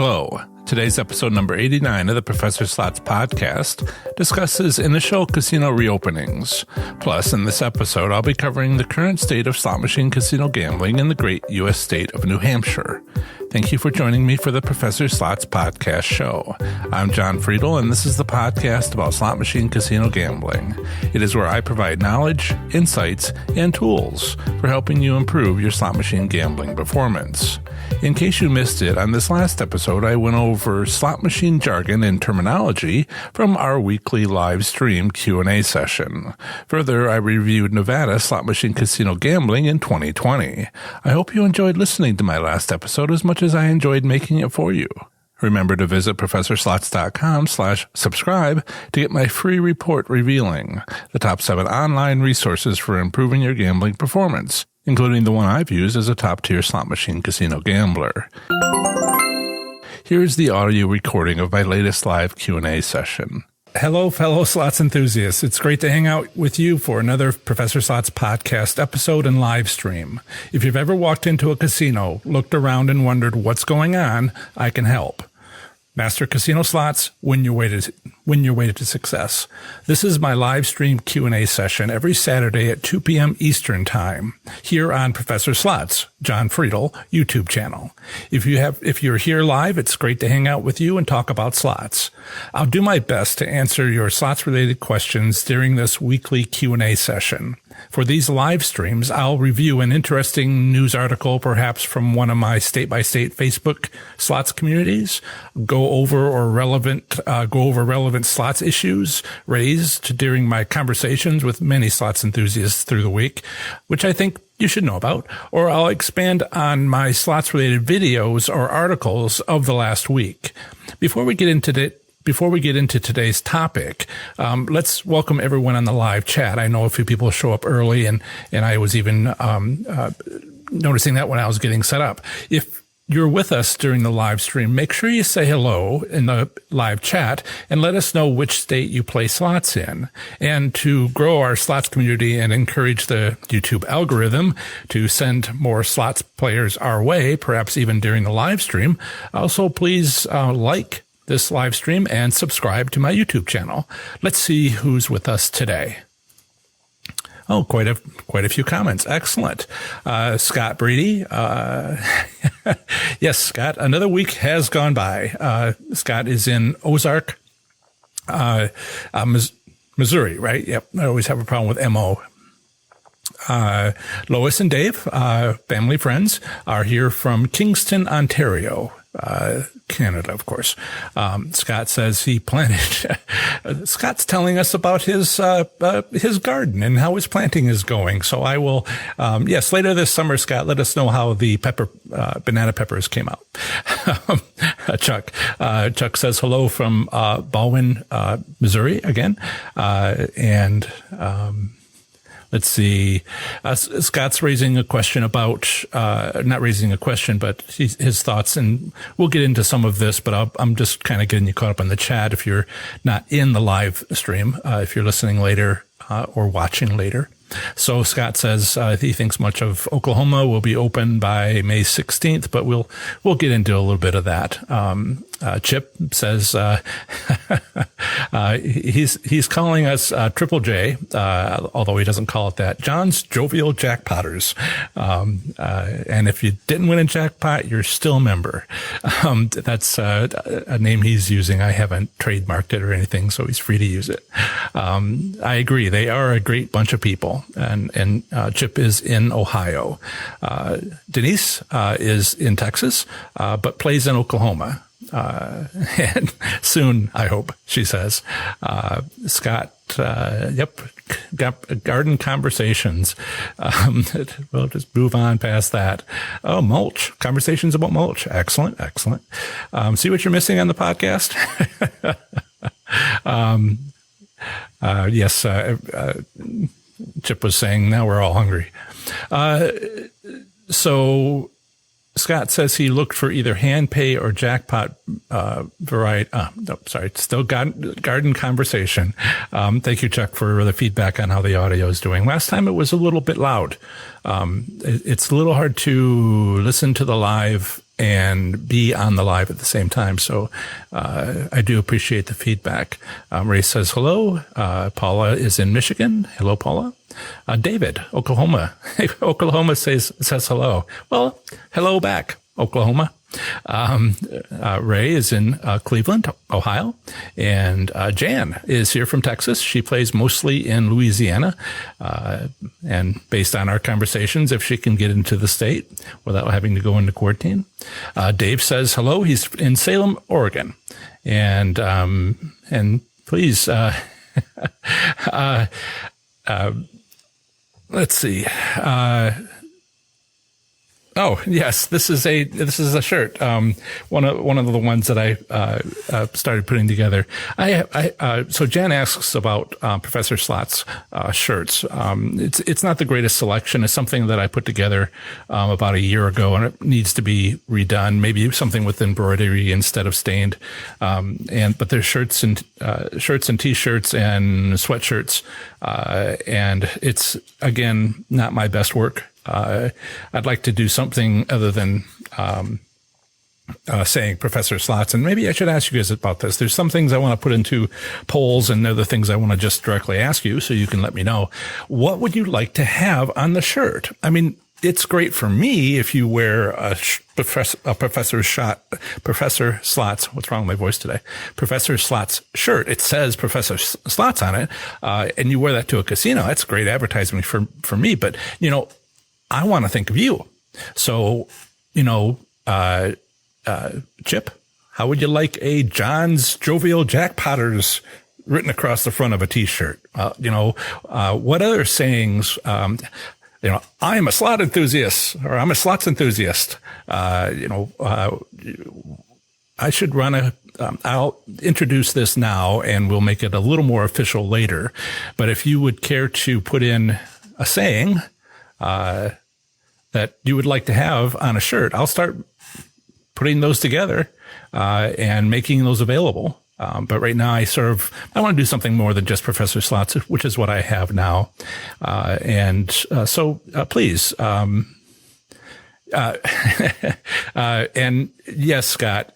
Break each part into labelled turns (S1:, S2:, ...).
S1: Hello. Today's episode number 89 of the Professor Slots podcast discusses initial casino reopenings. Plus, in this episode, I'll be covering the current state of slot machine casino gambling in the great U.S. state of New Hampshire. Thank you for joining me for the Professor Slots podcast show. I'm John Friedel, and this is the podcast about slot machine casino gambling. It is where I provide knowledge, insights, and tools for helping you improve your slot machine gambling performance. In case you missed it, on this last episode, I went over slot machine jargon and terminology from our weekly live stream Q&A session. Further, I reviewed Nevada slot machine casino gambling in 2020. I hope you enjoyed listening to my last episode as much as I enjoyed making it for you. Remember to visit ProfessorSlots.com/subscribe to get my free report revealing the top 7 online resources for improving your gambling performance, including the one I've used as a top-tier slot machine casino gambler. Here's the audio recording of my latest live Q&A session. Hello, fellow slots enthusiasts. It's great to hang out with you for another Professor Slots podcast episode and live stream. If you've ever walked into a casino, looked around and wondered what's going on, I can help. Master Casino Slots, win your way to success. This is my live stream Q&A session every Saturday at 2 p.m. Eastern Time here on Professor Slots, John Friedel YouTube channel. If you're here live, it's great to hang out with you and talk about slots. I'll do my best to answer your slots related questions during this weekly Q&A session. For these live streams, I'll review an interesting news article, perhaps from one of my state-by-state Facebook slots communities, go over relevant slots issues raised during my conversations with many slots enthusiasts through the week, which I think you should know about, or I'll expand on my slots-related videos or articles of the last week. Before we get into today's topic, let's welcome everyone on the live chat. I know a few people show up early, and I was even noticing that when I was getting set up. If you're with us during the live stream, make sure you say hello in the live chat and let us know which state you play slots in. And to grow our slots community and encourage the YouTube algorithm to send more slots players our way, perhaps even during the live stream, also please like this live stream and subscribe to my YouTube channel. Let's see who's with us today. Oh, quite a few comments. Excellent. Scott Brady. Yes, Scott, another week has gone by. Scott is in Ozark, Missouri, right? Yep. I always have a problem with MO. Lois and Dave, family friends, are here from Kingston, Ontario. Canada, of course. Scott says he planted. Scott's telling us about his garden and how his planting is going. So I will, yes, later this summer, Scott, let us know how the banana peppers came out. Chuck says hello from Baldwin, Missouri again, let's see. Scott's raising a question about, not raising a question, but his thoughts, and we'll get into some of this, but I'm just kind of getting you caught up on the chat if you're not in the live stream, if you're listening later, or watching later. So Scott says, he thinks much of Oklahoma will be open by May 16th, but we'll get into a little bit of that. Chip says, he's calling us, Triple J, although he doesn't call it that, John's Jovial Jackpotters. And if you didn't win a jackpot, you're still a member. That's, a name he's using. I haven't trademarked it or anything, so he's free to use it. I agree. They are a great bunch of people. And Chip is in Ohio. Denise, is in Texas, but plays in Oklahoma. And soon, I hope, she says. Scott, yep, garden conversations. We'll just move on past that. Oh, mulch. Conversations about mulch. Excellent. See what you're missing on the podcast? Yes, Chip was saying, now we're all hungry. So Scott says he looked for either hand pay or jackpot variety. Still garden conversation. Thank you, Chuck, for the feedback on how the audio is doing. Last time it was a little bit loud. It's a little hard to listen to the live and be on the live at the same time. So I do appreciate the feedback. Ray says hello. Paula is in Michigan. Hello, Paula. David, Oklahoma. Oklahoma says hello. Well, hello back, Oklahoma. Ray is in Cleveland, Ohio, and Jan is here from Texas. She plays mostly in Louisiana, and based on our conversations, if she can get into the state without having to go into quarantine. Dave says hello. He's in Salem, Oregon, and please, let's see. Oh, yes, this is a shirt. One of the ones that I started putting together. So Jan asks about Professor Slott's shirts. It's not the greatest selection. It's something that I put together about a year ago, and it needs to be redone. Maybe something with embroidery instead of stained. But there's shirts and t-shirts and sweatshirts, and it's again not my best work. I'd like to do something other than saying Professor Slots, and maybe I should ask you guys about this. There's some things I want to put into polls, and other things I want to just directly ask you, so you can let me know. What would you like to have on the shirt? I mean, it's great for me if you wear Professor Slots. What's wrong with my voice today? Professor Slots shirt. It says Professor Slots on it, and you wear that to a casino. That's great advertising for me. But I want to think of you. So, Chip, how would you like a John's Jovial Jackpotters written across the front of a T-shirt? What other sayings? I'm a slot enthusiast, or I'm a slots enthusiast. I should run I'll introduce this now, and we'll make it a little more official later. But if you would care to put in a saying that you would like to have on a shirt, I'll start putting those together and making those available. But right now I want to do something more than just Professor Slots, which is what I have now. So please, and yes, Scott,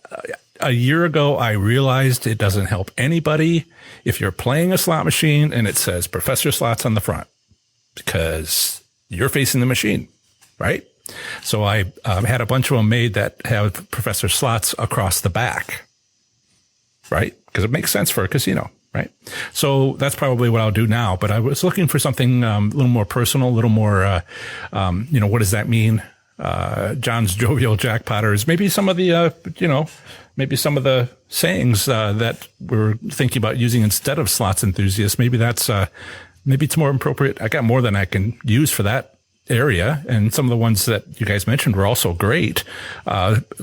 S1: a year ago, I realized it doesn't help anybody if you're playing a slot machine and it says Professor Slots on the front, because you're facing the machine, right? So I had a bunch of them made that have Professor Slots across the back, right? Because it makes sense for a casino, right? So that's probably what I'll do now. But I was looking for something a little more personal, a little more, what does that mean? John's Jovial Jackpotters, maybe some of the, maybe some of the sayings that we're thinking about using instead of slots enthusiasts. Maybe that's, maybe it's more appropriate. I got more than I can use for that area, and some of the ones that you guys mentioned were also great.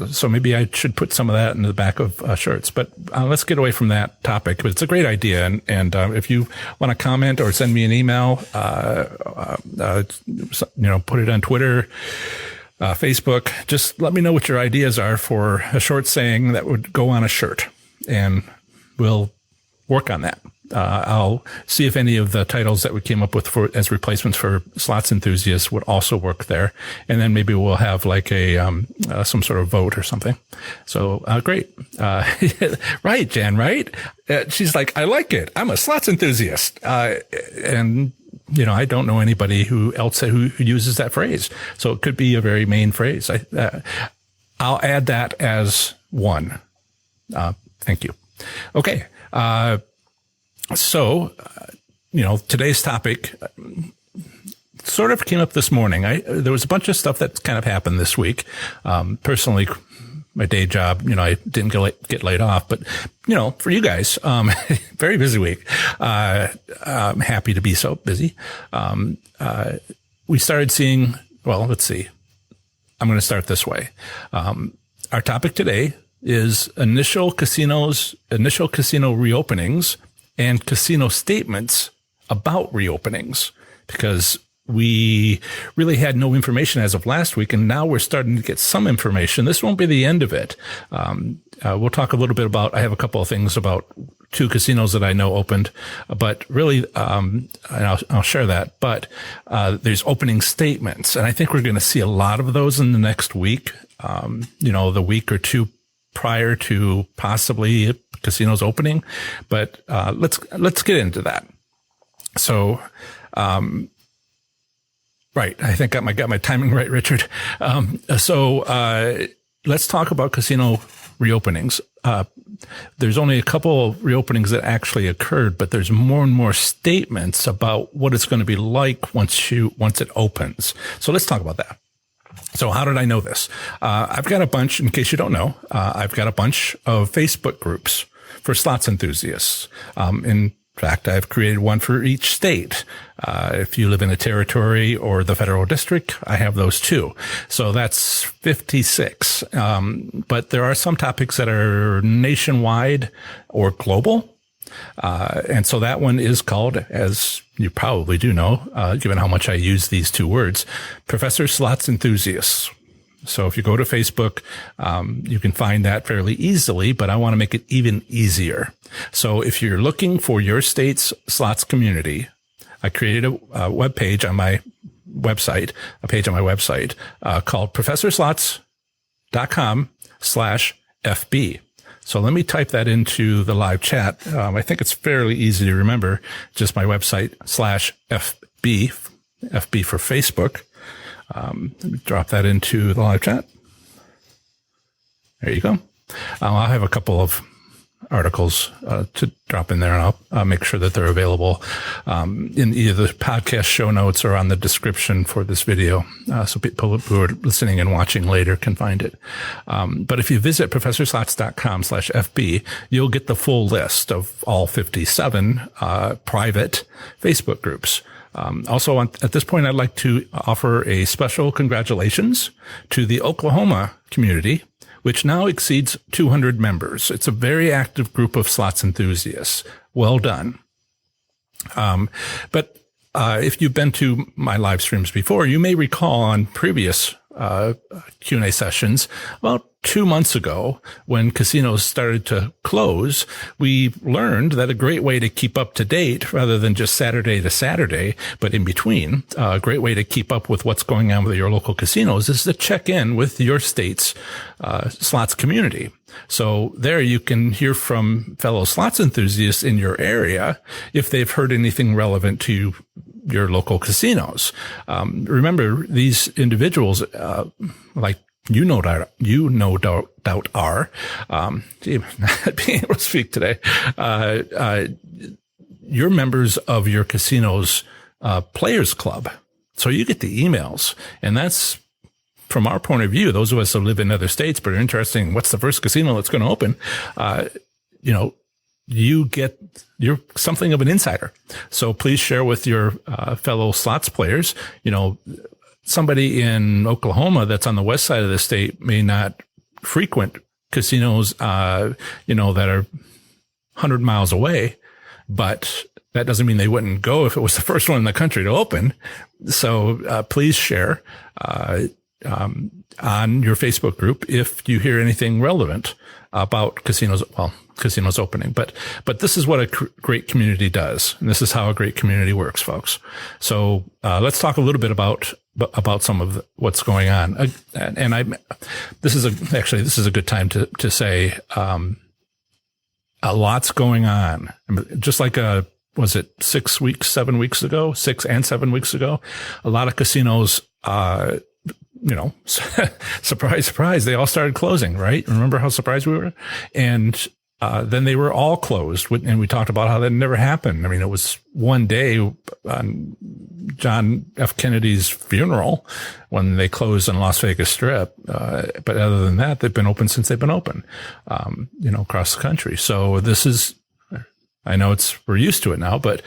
S1: So maybe I should put some of that in the back of shirts. But let's get away from that topic. But it's a great idea, and if you want to comment or send me an email, put it on Twitter, Facebook. Just let me know what your ideas are for a short saying that would go on a shirt, and we'll work on that. I'll see if any of the titles that we came up with as replacements for slots enthusiasts would also work there. And then maybe we'll have like some sort of vote or something. So, great. Right, Jan, right? She's like, I like it. I'm a slots enthusiast. And I don't know anybody who uses that phrase. So it could be a very main phrase. I'll add that as one. Thank you. Okay. So, today's topic sort of came up this morning. There was a bunch of stuff that kind of happened this week. Personally, my day job, I didn't get laid off, but, for you guys, very busy week. I'm happy to be so busy. We started seeing, let's see. I'm going to start this way. Our topic today is initial casino reopenings and casino statements about reopenings, because we really had no information as of last week, and now we're starting to get some information. This won't be the end of it. We'll talk a little bit about, I have a couple of things about 2 casinos that I know opened, but really, and I'll share that, but there's opening statements, and I think we're going to see a lot of those in the next week. the week or two prior to possibly casinos opening. But let's get into that. So, right, I think I got my timing right, Richard. Let's talk about casino reopenings. There's only a couple of reopenings that actually occurred, but there's more and more statements about what it's going to be like once it opens. So let's talk about that. So how did I know this? I've got a bunch, in case you don't know, I've got a bunch of Facebook groups for slots enthusiasts. In fact, I've created one for each state. If you live in a territory or the federal district, I have those too. So that's 56. But there are some topics that are nationwide or global. And so that one is called, as you probably do know, given how much I use these two words, Professor Slots Enthusiasts. So if you go to Facebook, you can find that fairly easily, but I want to make it even easier. So if you're looking for your state's slots community, I created a web page on my website, called professorslots.com/FB. So let me type that into the live chat. I think it's fairly easy to remember, just my website /FB, FB for Facebook. Let me drop that into the live chat. There you go. I'll have a couple of articles to drop in there, and I'll make sure that they're available in either the podcast show notes or on the description for this video, so people who are listening and watching later can find it. But if you visit professorslots.com/FB, you'll get the full list of all 57 private Facebook groups. Also, at this point, I'd like to offer a special congratulations to the Oklahoma community, which now exceeds 200 members. It's a very active group of slots enthusiasts. Well done. But if you've been to my live streams before, you may recall on previous Q&A sessions about 2 months ago, when casinos started to close, we learned that a great way to keep up to date, rather than just Saturday to Saturday, but in between, a great way to keep up with what's going on with your local casinos is to check in with your state's slots community. So there you can hear from fellow slots enthusiasts in your area if they've heard anything relevant to your local casinos. Remember, these individuals, like you no doubt are, being able to speak today, you're members of your casino's players club. So you get the emails, and that's, from our point of view, those of us who live in other states but are interested in what's the first casino that's going to open, you're something of an insider. So please share with your fellow slots players. Somebody in Oklahoma that's on the west side of the state may not frequent casinos, that are 100 miles away, but that doesn't mean they wouldn't go if it was the first one in the country to open. So please share on your Facebook group if you hear anything relevant about casinos opening. But this is what a great community does, and this is how a great community works, folks. So let's talk a little bit about some of what's going on. This is a good time to say a lot's going on. Just like was it 6 weeks, 7 weeks ago, 6 and 7 weeks ago, a lot of casinos, surprise, surprise, they all started closing, right? Remember how surprised we were? And then they were all closed, and we talked about how that never happened. I mean, it was one day on John F. Kennedy's funeral when they closed on Las Vegas Strip. But other than that, they've been open since they've been open, across the country. So this is, I know we're used to it now, but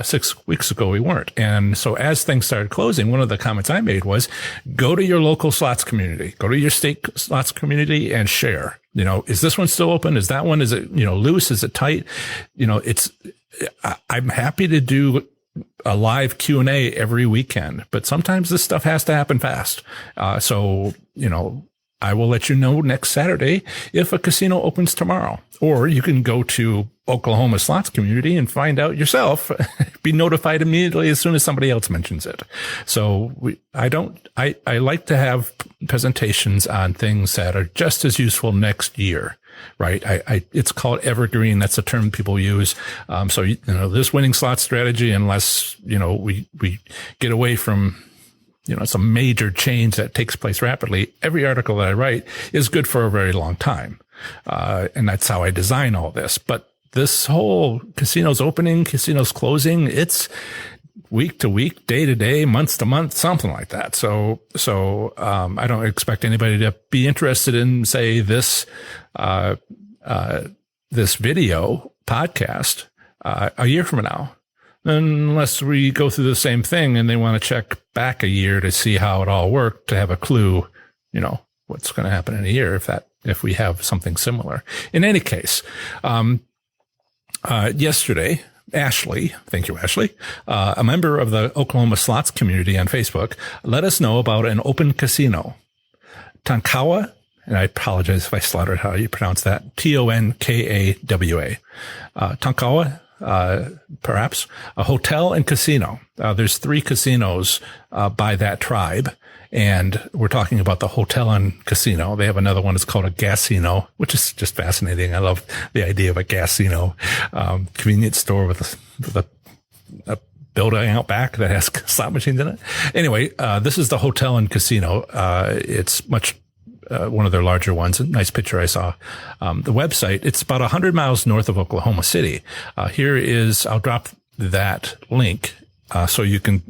S1: 6 weeks ago we weren't. And so as things started closing, one of the comments I made was, go to your local slots community, go to your state slots community and share. Is this one still open? Is that one, is it, loose? Is it tight? I'm happy to do a live Q&A every weekend, but sometimes this stuff has to happen fast. So I will let you know next Saturday if a casino opens tomorrow. Or you can go to Oklahoma Slots Community and find out yourself, be notified immediately as soon as somebody else mentions it. So I like to have presentations on things that are just as useful next year, right? It's called evergreen. That's a term people use. So, this winning slot strategy, unless, we get away from, some major change that takes place rapidly, every article that I write is good for a very long time. And that's how I design all this. But this whole casinos opening, casinos closing, it's week to week, day to day, month to month, something like that. So I don't expect anybody to be interested in, say, this video podcast, a year from now, unless we go through the same thing and they want to check back a year to see how it all worked, to have a clue, what's going to happen in a year if we have something similar. In any case, yesterday, Ashley, thank you, Ashley, a member of the Oklahoma Slots community on Facebook, let us know about an open casino. Tonkawa, and I apologize if I slaughtered how you pronounce that, Tonkawa, Tonkawa, perhaps, a hotel and casino. There's 3 casinos by that tribe. And we're talking about the hotel and casino. They have another one that's called a gasino, which is just fascinating. I love the idea of a gasino, convenience store with a building out back that has slot machines in it. Anyway, this is the hotel and casino. It's much, one of their larger ones. A nice picture I saw. The website, it's about 100 miles north of Oklahoma City. I'll drop that link, so you can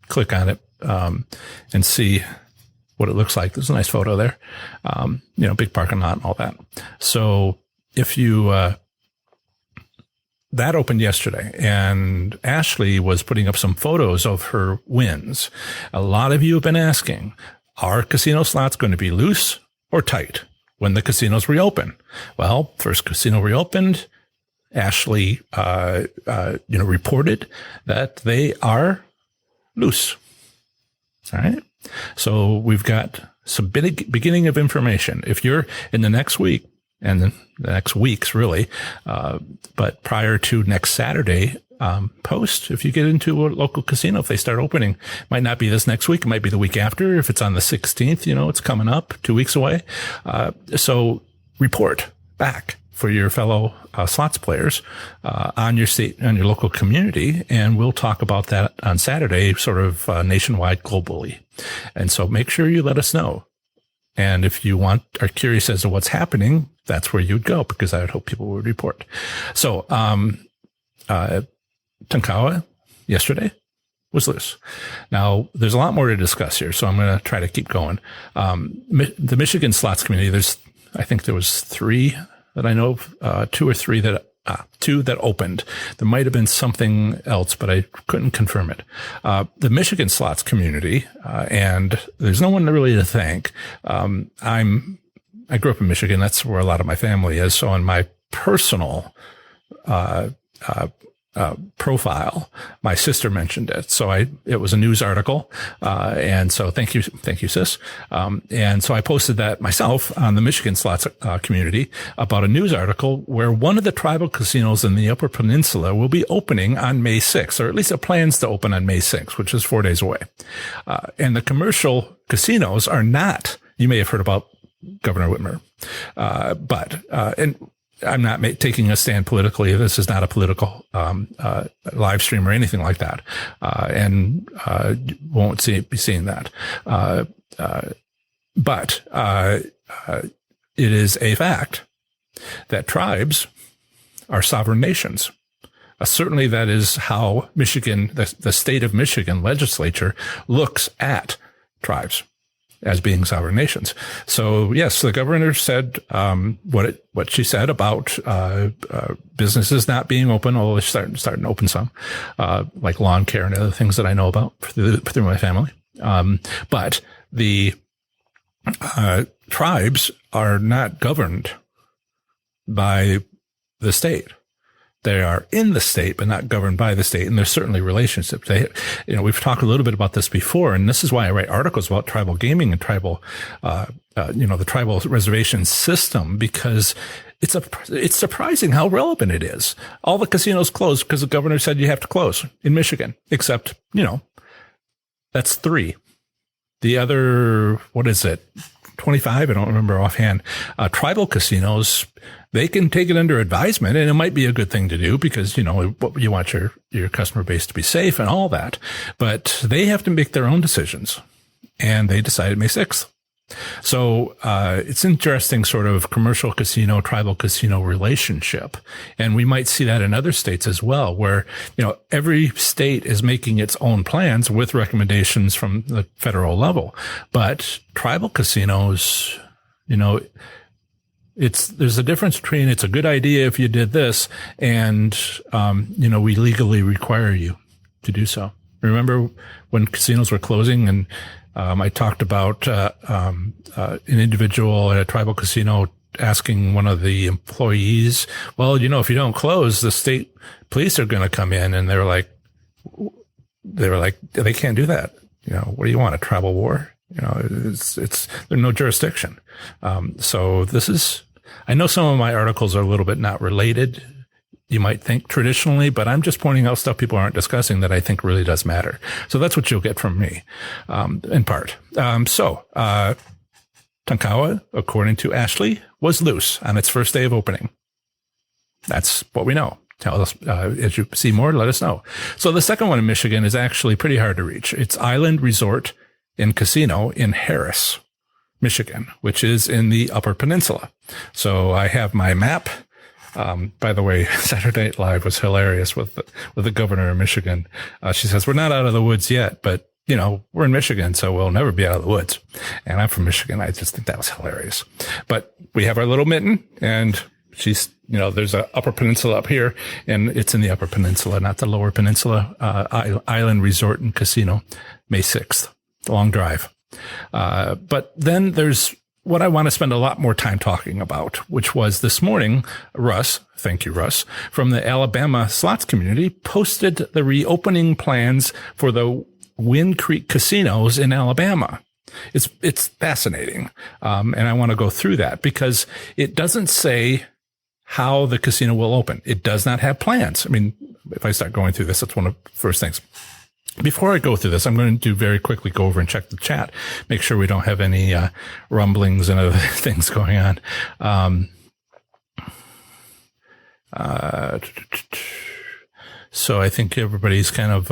S1: click on it. And see what it looks like. There's a nice photo there. Big parking lot and all that. So if you, that opened yesterday, and Ashley was putting up some photos of her wins. A lot of you have been asking, are casino slots going to be loose or tight when the casinos reopen? Well, first casino reopened, Ashley, reported that they are loose. All right. So we've got some beginning of information. If you're in the next week and the next weeks, really, but prior to next Saturday, post, if you get into a local casino, if they start opening, might not be this next week. It might be the week after. If it's on the 16th, it's coming up 2 weeks away. So report back for your fellow slots players on your local community, and we'll talk about that on Saturday, sort of nationwide, globally. And so make sure you let us know. And if you are curious as to what's happening, that's where you'd go, because I would hope people would report. So Tonkawa yesterday was loose. Now, there's a lot more to discuss here, so I'm going to try to keep going. The Michigan slots community, I think there was 3 that I know of, 2 or 3 2 that opened. There might have been something else, but I couldn't confirm it. The Michigan slots community, and there's no one really to thank. I grew up in Michigan. That's where a lot of my family is. So on my personal, profile, my sister mentioned it. So it was a news article. And so thank you, sis. And so I posted that myself on the Michigan slots community about a news article where one of the tribal casinos in the Upper Peninsula will be opening on May 6th, or at least it plans to open on May 6th, which is 4 days away. And the commercial casinos are not, you may have heard about Governor Whitmer. And I'm not taking a stand politically. This is not a political live stream or anything like that, and won't be seeing that. But it is a fact that tribes are sovereign nations. Certainly, that is how Michigan, the state of Michigan legislature, looks at tribes as being sovereign nations. So yes, the governor said what she said about businesses not being open, although they're starting to open some, like lawn care and other things that I know about through my family. But the tribes are not governed by the state. They are in the state, but not governed by the state. And there's certainly relationships. We've talked a little bit about this before, and this is why I write articles about tribal gaming and tribal, the tribal reservation system, because it's surprising how relevant it is. All the casinos closed because the governor said you have to close in Michigan, except, that's 3. The other, 25? I don't remember offhand. Tribal casinos, they can take it under advisement, and it might be a good thing to do because, you want your customer base to be safe and all that. But they have to make their own decisions, and they decided May 6th. So, it's interesting sort of commercial casino, tribal casino relationship. And we might see that in other states as well, where, every state is making its own plans with recommendations from the federal level. But tribal casinos, there's a difference between it's a good idea if you did this and, we legally require you to do so. Remember when casinos were closing and, I talked about an individual at a tribal casino asking one of the employees, well, if you don't close, the state police are going to come in. And they were like, they can't do that. What do you want? A tribal war? There's no jurisdiction. So I know some of my articles are a little bit not related, you might think traditionally, but I'm just pointing out stuff people aren't discussing that I think really does matter. So that's what you'll get from me, in part. Tonkawa, according to Ashley, was loose on its first day of opening. That's what we know. Tell us, as you see more, let us know. So the second one in Michigan is actually pretty hard to reach. It's Island Resort and Casino in Harris, Michigan, which is in the Upper Peninsula. So I have my map. By the way, Saturday Night Live was hilarious with the governor of Michigan. She says, we're not out of the woods yet, but, we're in Michigan, so we'll never be out of the woods. And I'm from Michigan. I just think that was hilarious. But we have our little mitten, and she's, there's a Upper Peninsula up here, and it's in the Upper Peninsula, not the Lower Peninsula, Island Resort and Casino, May 6th. It's a long drive. But then there's what I want to spend a lot more time talking about, which was this morning, Russ, thank you, Russ, from the Alabama slots community posted the reopening plans for the Wind Creek casinos in Alabama. It's fascinating. And I want to go through that because it doesn't say how the casino will open. It does not have plans. I mean, if I start going through this, that's one of the first things. Before I go through this, I'm going to very quickly go over and check the chat, make sure we don't have any rumblings and other things going on. So I think everybody's kind of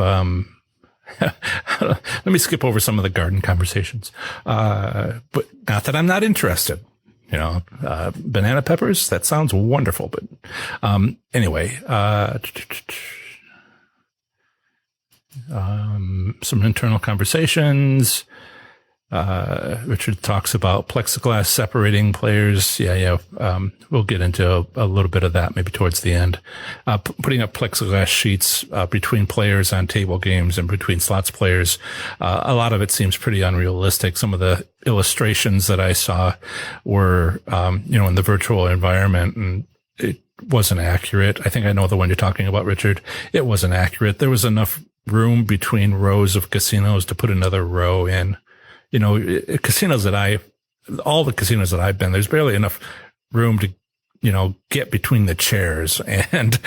S1: let me skip over some of the garden conversations. But not that I'm not interested. Banana peppers, that sounds wonderful. But anyway, some internal conversations. Richard talks about plexiglass separating players. We'll get into a little bit of that maybe towards the end. Putting up plexiglass sheets between players on table games and between slots players. A lot of it seems pretty unrealistic. Some of the illustrations that I saw were, in the virtual environment, and it wasn't accurate. I think I know the one you're talking about, Richard. It wasn't accurate. There was enough room between rows of casinos to put another row in. All the casinos that I've been, there's barely enough room to, get between the chairs. And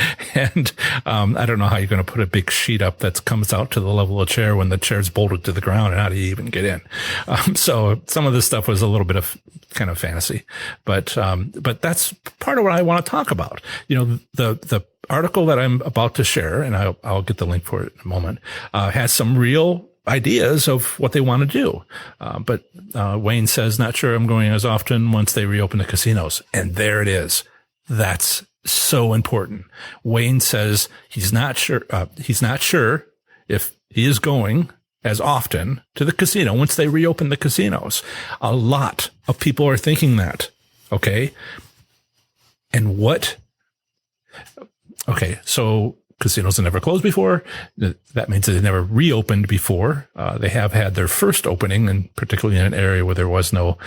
S1: I don't know how you're going to put a big sheet up that comes out to the level of chair when the chair's bolted to the ground, and how do you even get in? So some of this stuff was a little bit of kind of fantasy, but that's part of what I want to talk about. The article that I'm about to share, and I'll get the link for it in a moment, has some real ideas of what they want to do. But Wayne says, not sure I'm going as often once they reopen the casinos. And there it is. That's so important. Wayne says he's not sure if he is going as often to the casino once they reopen the casinos. A lot of people are thinking that. Okay. And so casinos have never closed before. That means they never reopened before. They have had their first opening, and particularly in an area where there was no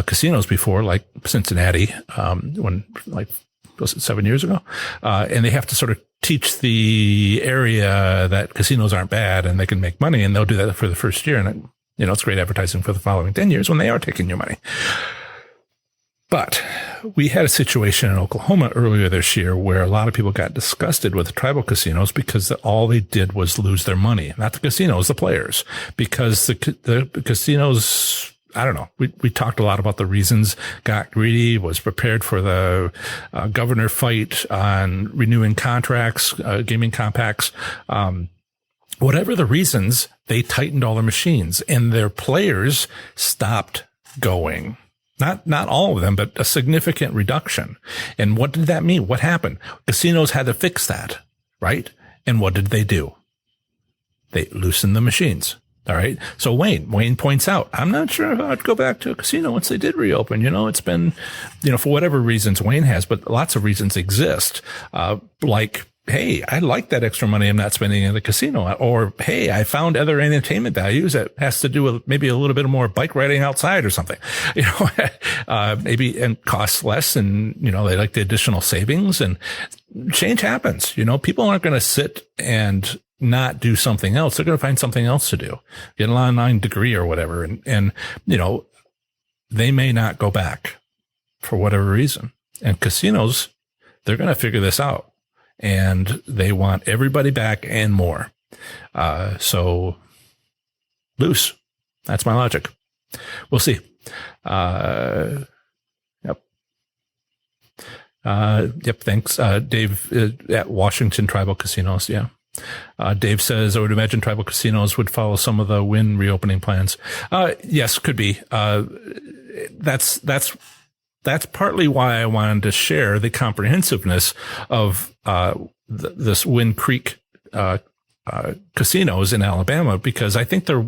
S1: casinos before, like Cincinnati, when like was it 7 years ago? And they have to sort of teach the area that casinos aren't bad and they can make money, and they'll do that for the first year. And, it's great advertising for the following 10 years when they are taking your money. But we had a situation in Oklahoma earlier this year where a lot of people got disgusted with the tribal casinos because all they did was lose their money. Not the casinos, the players. Because the casinos, I don't know. We talked a lot about the reasons, got greedy, was prepared for the governor fight on renewing contracts, gaming compacts. Whatever the reasons, they tightened all their machines and their players stopped going. Not all of them, but a significant reduction. And what did that mean? What happened? Casinos had to fix that, right? And what did they do? They loosened the machines. All right. So Wayne points out, I'm not sure if I'd go back to a casino once they did reopen. It's been, for whatever reasons Wayne has, but lots of reasons exist. Like, hey, I like that extra money I'm not spending in the casino. Or, hey, I found other entertainment values that has to do with maybe a little bit more bike riding outside or something, maybe, and costs less, and, they like the additional savings, and change happens. People aren't going to sit and not do something else. They're going to find something else to do, get an online degree or whatever. And they may not go back for whatever reason. And casinos, they're going to figure this out. And they want everybody back and more. So loose. That's my logic. We'll see. Yep. Yep. Thanks. Dave at Washington Tribal Casinos. Yeah. Dave says, I would imagine tribal casinos would follow some of the Wynn reopening plans. Yes, could be. That's partly why I wanted to share the comprehensiveness of this Wind Creek casinos in Alabama, because I think they're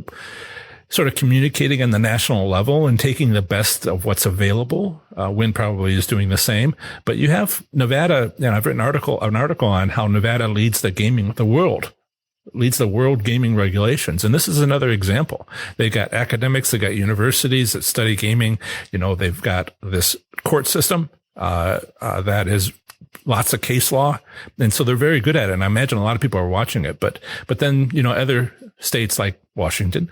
S1: sort of communicating on the national level and taking the best of what's available. Wind probably is doing the same, but you have Nevada, and I've written an article on how Nevada leads the world gaming regulations. And this is another example. They got academics, they got universities that study gaming. They've got this court system, that is lots of case law. And so they're very good at it. And I imagine a lot of people are watching it, but then, other states like Washington,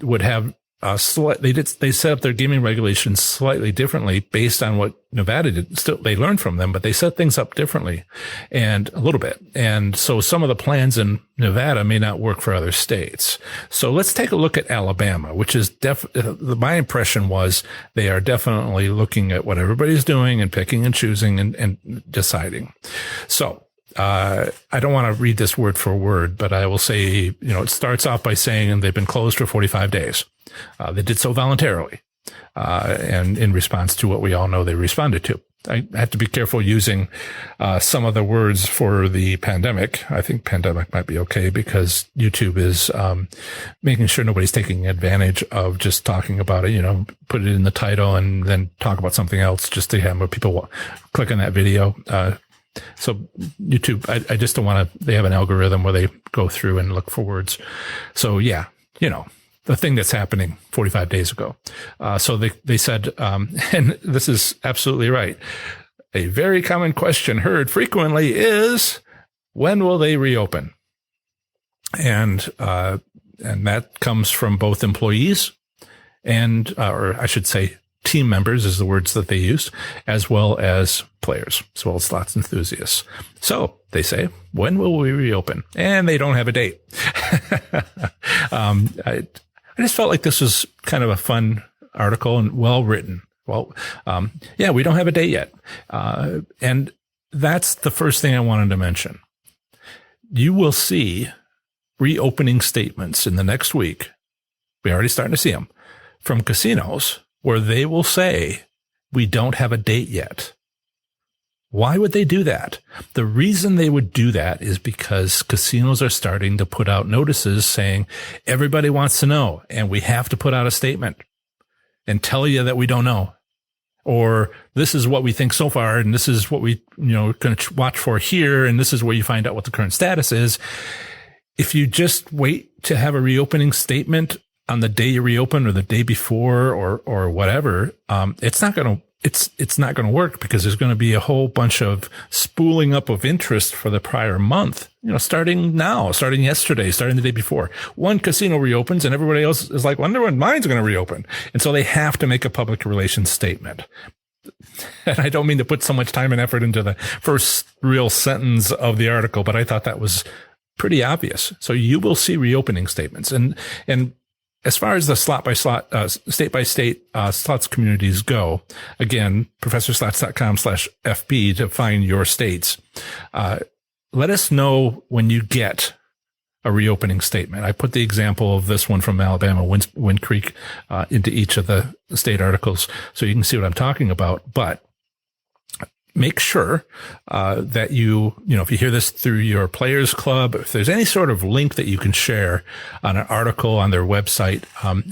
S1: would have they set up their gaming regulations slightly differently based on what Nevada did. Still, they learned from them, but they set things up differently and a little bit. And so some of the plans in Nevada may not work for other states. So let's take a look at Alabama, which is my impression was they are definitely looking at what everybody's doing and picking and choosing and deciding. So, I don't want to read this word for word, but I will say, it starts off by saying they've been closed for 45 days. They did so voluntarily, and in response to what we all know they responded to. I have to be careful using some of the words for the pandemic. I think pandemic might be okay because YouTube is making sure nobody's taking advantage of just talking about it, put it in the title and then talk about something else just to have more people click on that video. So YouTube, I just don't want to, they have an algorithm where they go through and look for words. So yeah, the thing that's happening 45 days ago. So they said, and this is absolutely right. A very common question heard frequently is, when will they reopen? And that comes from both employees and, or I should say, team members is the words that they used, as well as players, as well as slots enthusiasts. So they say, when will we reopen? And they don't have a date. I just felt like this was kind of a fun article and well written. Well, yeah, we don't have a date yet. And that's the first thing I wanted to mention. You will see reopening statements in the next week. We're already starting to see them from casinos where they will say, we don't have a date yet. Why would they do that? The reason they would do that is because casinos are starting to put out notices saying, everybody wants to know, and we have to put out a statement and tell you that we don't know. Or this is what we think so far, and this is what we, going to watch for here, and this is where you find out what the current status is. If you just wait to have a reopening statement on the day you reopen or the day before or whatever, it's not going it's not going to work because there's going to be a whole bunch of spooling up of interest for the prior month, starting now, starting yesterday, starting the day before. One casino reopens and everybody else is like, wonder when mine's going to reopen. And so they have to make a public relations statement. And I don't mean to put so much time and effort into the first real sentence of the article, but I thought that was pretty obvious. So you will see reopening statements. And as far as the slot by slot, state by state, slots communities go, again, professorslots.com/FB to find your states. Let us know when you get a reopening statement. I put the example of this one from Alabama, Wind Creek, into each of the state articles so you can see what I'm talking about. But make sure that if you hear this through your players club, if there's any sort of link that you can share on an article on their website,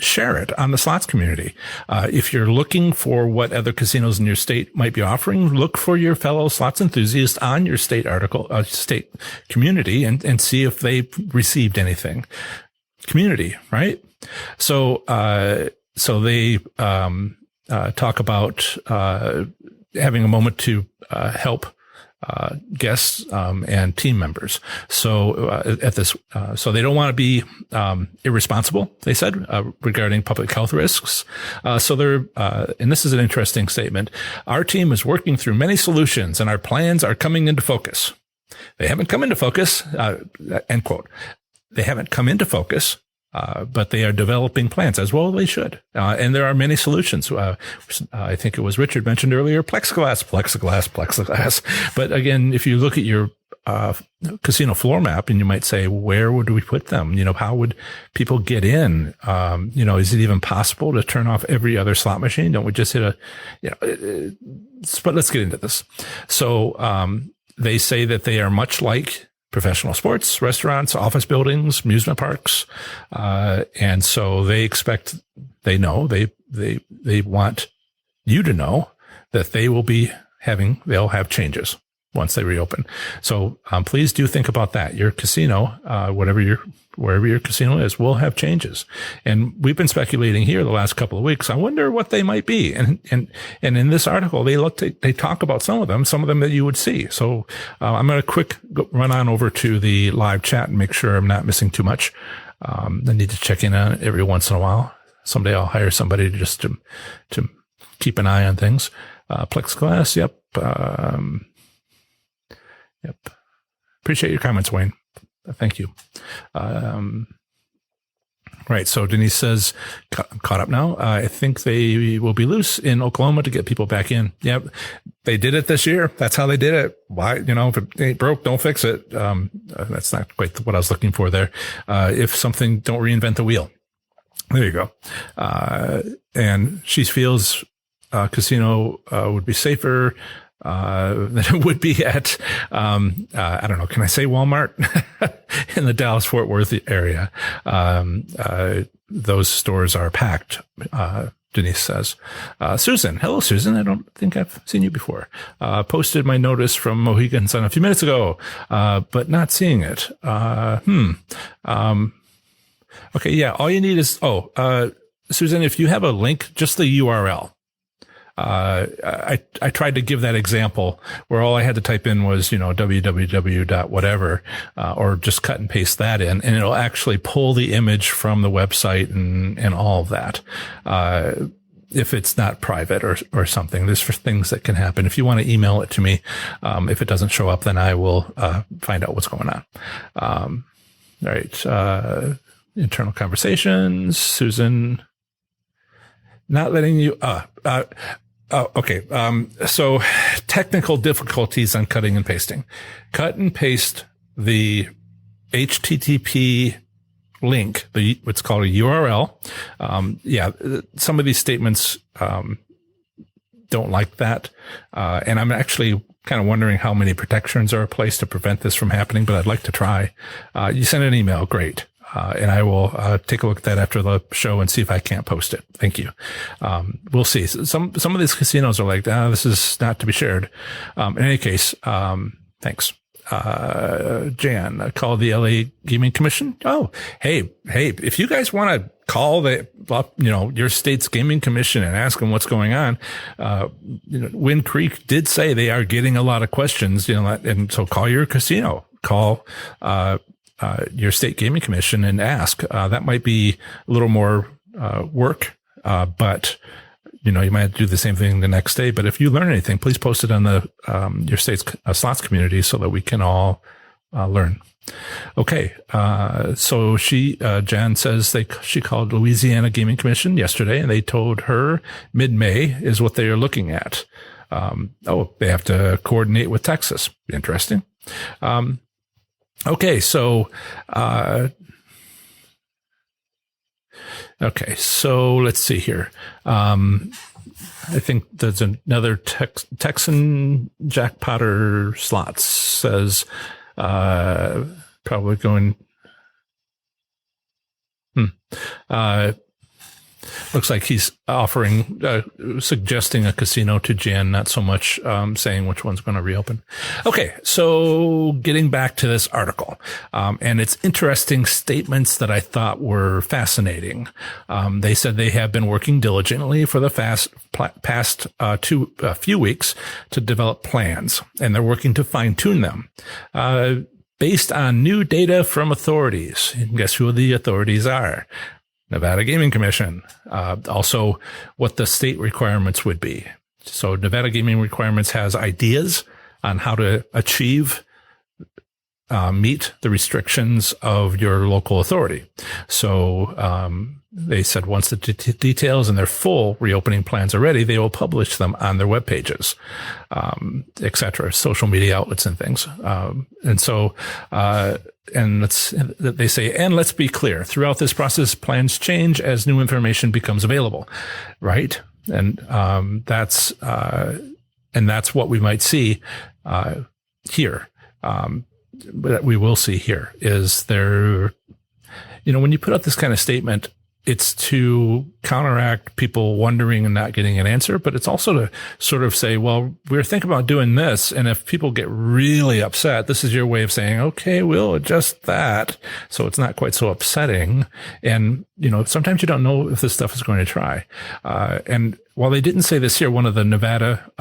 S1: share it on the slots community. If you're looking for what other casinos in your state might be offering, look for your fellow slots enthusiasts on your state state community and see if they've received anything. Community, right? So they talk about having a moment to help guests and team members. So so they don't want to be irresponsible, they said, regarding public health risks. So they're and this is an interesting statement. Our team is working through many solutions and our plans are coming into focus. They haven't come into focus, end quote. They haven't come into focus. But they are developing plans as well they should. And there are many solutions. I think it was Richard mentioned earlier, plexiglass. But again, if you look at your casino floor map and you might say, where would we put them? How would people get in? Is it even possible to turn off every other slot machine? Don't we just hit but let's get into this. So, they say that they are much like professional sports, restaurants, office buildings, amusement parks. And so they want you to know that they'll have changes once they reopen. So, please do think about that. Your casino, wherever your casino is, will have changes. And we've been speculating here the last couple of weeks. I wonder what they might be. And in this article, they talk about some of them that you would see. So, I'm going to run on over to the live chat and make sure I'm not missing too much. I need to check in on it every once in a while. Someday I'll hire somebody to keep an eye on things. Plexiglass. Yep. Yep. Appreciate your comments, Wayne. Thank you. Right. So Denise says, caught up now. I think they will be loose in Oklahoma to get people back in. Yep. They did it this year. That's how they did it. Why? If it ain't broke, don't fix it. That's not quite what I was looking for there. If something, don't reinvent the wheel. There you go. And she feels, casino, would be safer, than it would be at, I don't know, can I say Walmart in the Dallas-Fort Worth area? Those stores are packed, Denise says. Susan, hello, Susan. I don't think I've seen you before. Posted my notice from Mohegan Sun a few minutes ago, but not seeing it. Okay. Yeah. All you need is, Susan, if you have a link, just the URL. I tried to give that example where all I had to type in was, www.whatever, or just cut and paste that in, and it'll actually pull the image from the website and all of that. If it's not private or something, there's things that can happen. If you want to email it to me, if it doesn't show up, then I will, find out what's going on. All right. Internal conversations, Susan, not letting you, okay. So technical difficulties on cutting and pasting. Cut and paste the HTTP link, what's called a URL. Some of these statements, don't like that. And I'm actually kind of wondering how many protections are in place to prevent this from happening, but I'd like to try. You send an email. Great. And I will take a look at that after the show and see if I can't post it. Thank you. We'll see. Some of these casinos are like, this is not to be shared. In any case, thanks. Jan, call the LA Gaming Commission. Oh, hey, if you guys want to call your state's gaming commission and ask them what's going on, Wind Creek did say they are getting a lot of questions, and so call your casino, call, your state gaming commission and ask. That might be a little more, work, but you might have to do the same thing the next day. But if you learn anything, please post it on the your state's slots community so that we can all learn. Okay, so Jan says she called Louisiana Gaming Commission yesterday, and they told her mid-May is what they are looking at. They have to coordinate with Texas. Interesting. Okay, so let's see here. I think there's another Texan Jack Potter Slots says, probably going, looks like he's offering, suggesting a casino to Jan, not so much saying which one's going to reopen. Okay, so getting back to this article, and its interesting statements that I thought were fascinating. They said they have been working diligently for the past few weeks to develop plans, and they're working to fine-tune them. Based on new data from authorities. And guess who the authorities are? Nevada Gaming Commission. Also what the state requirements would be. So Nevada Gaming Requirements has ideas on how to meet the restrictions of your local authority. So, they said once the details and their full reopening plans are ready, they will publish them on their web pages, et cetera, social media outlets and things. They say, and let's be clear, throughout this process, plans change as new information becomes available, right? And that's what we might see here. That we will see here is there, when you put out this kind of statement, it's to counteract people wondering and not getting an answer, but it's also to sort of say, well, we're thinking about doing this. And if people get really upset, this is your way of saying, okay, we'll adjust that. So it's not quite so upsetting. And, sometimes you don't know if this stuff is going to try. And while they didn't say this here, one of the Nevada,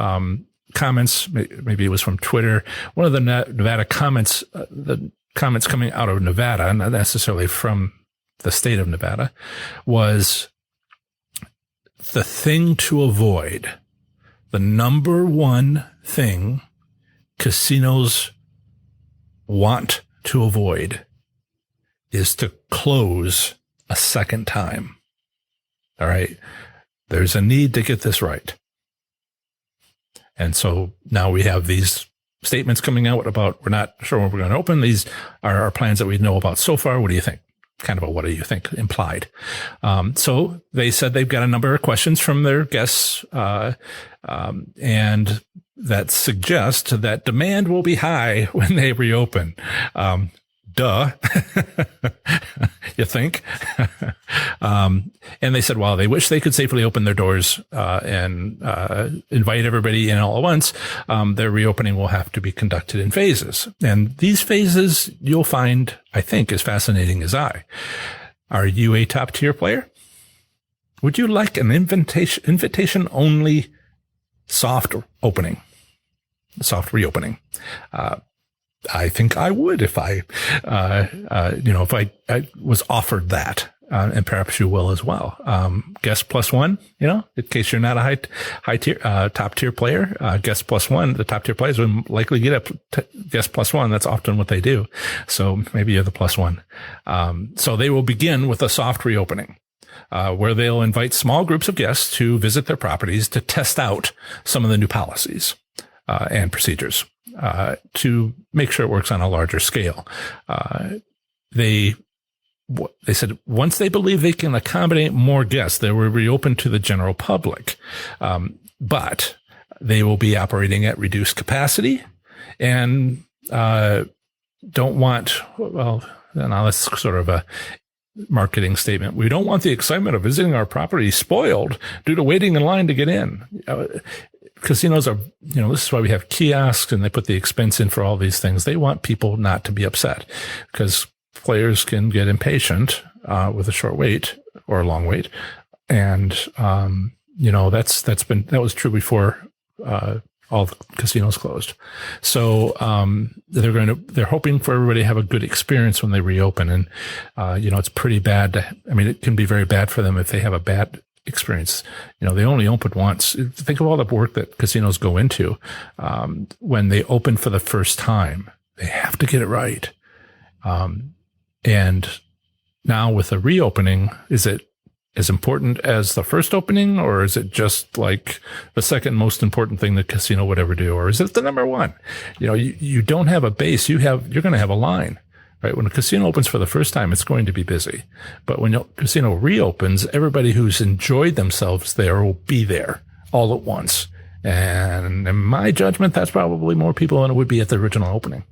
S1: comments, maybe it was from Twitter, one of the Nevada comments, the comments coming out of Nevada, not necessarily from the state of Nevada, was the thing to avoid. The number one thing casinos want to avoid is to close a second time. All right. There's a need to get this right. And so now we have these statements coming out about, we're not sure when we're going to open. These are our plans that we know about so far. What do you think? Kind of a, what do you think implied? So they said they've got a number of questions from their guests, and that suggest that demand will be high when they reopen. Duh. You think? And they said, while they wish they could safely open their doors, and invite everybody in all at once, their reopening will have to be conducted in phases. And these phases you'll find, I think, as fascinating as I. Are you a top tier player? Would you like an invitation only soft reopening? I think I would if I was offered that, and perhaps you will as well. Guest plus one, in case you're not a high tier, top tier player, guest plus one, the top tier players would likely get a guest plus one. That's often what they do. So maybe you're the plus one. So they will begin with a soft reopening, where they'll invite small groups of guests to visit their properties to test out some of the new policies, and procedures. To make sure it works on a larger scale. They said once they believe they can accommodate more guests, they will reopen to the general public. But they will be operating at reduced capacity and don't want, now that's sort of a marketing statement. We don't want the excitement of visiting our property spoiled due to waiting in line to get in. casinos are, this is why we have kiosks and they put the expense in for all these things. They want people not to be upset because players can get impatient with a short wait or a long wait. And, that was true before all the casinos closed. So they're hoping for everybody to have a good experience when they reopen. And, it's pretty bad. It can be very bad for them if they have a bad experience. They only open once. Think of all the work that casinos go into. When they open for the first time, they have to get it right. And now with the reopening, is it as important as the first opening, or is it just like the second most important thing the casino would ever do? Or is it the number one? You don't have a base. You're going to have a line, right? When a casino opens for the first time, it's going to be busy. But when a casino reopens, everybody who's enjoyed themselves there will be there all at once. And in my judgment, that's probably more people than it would be at the original opening.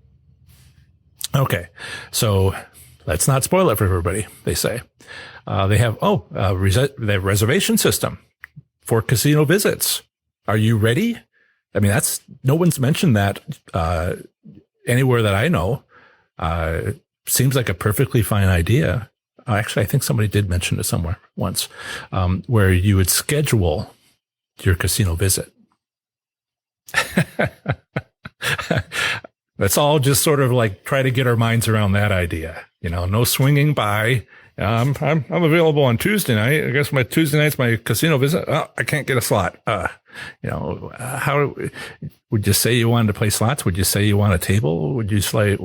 S1: Okay. So let's not spoil it for everybody, they say. They have the reservation system for casino visits. Are you ready? No one's mentioned that anywhere that I know. Seems like a perfectly fine idea. Actually, I think somebody did mention it somewhere once, where you would schedule your casino visit. Let's all just sort of like try to get our minds around that idea. No swinging by. I'm available on Tuesday night. I guess my Tuesday night's my casino visit. Oh, I can't get a slot. How would you say you wanted to play slots? Would you say you want a table? Would you say,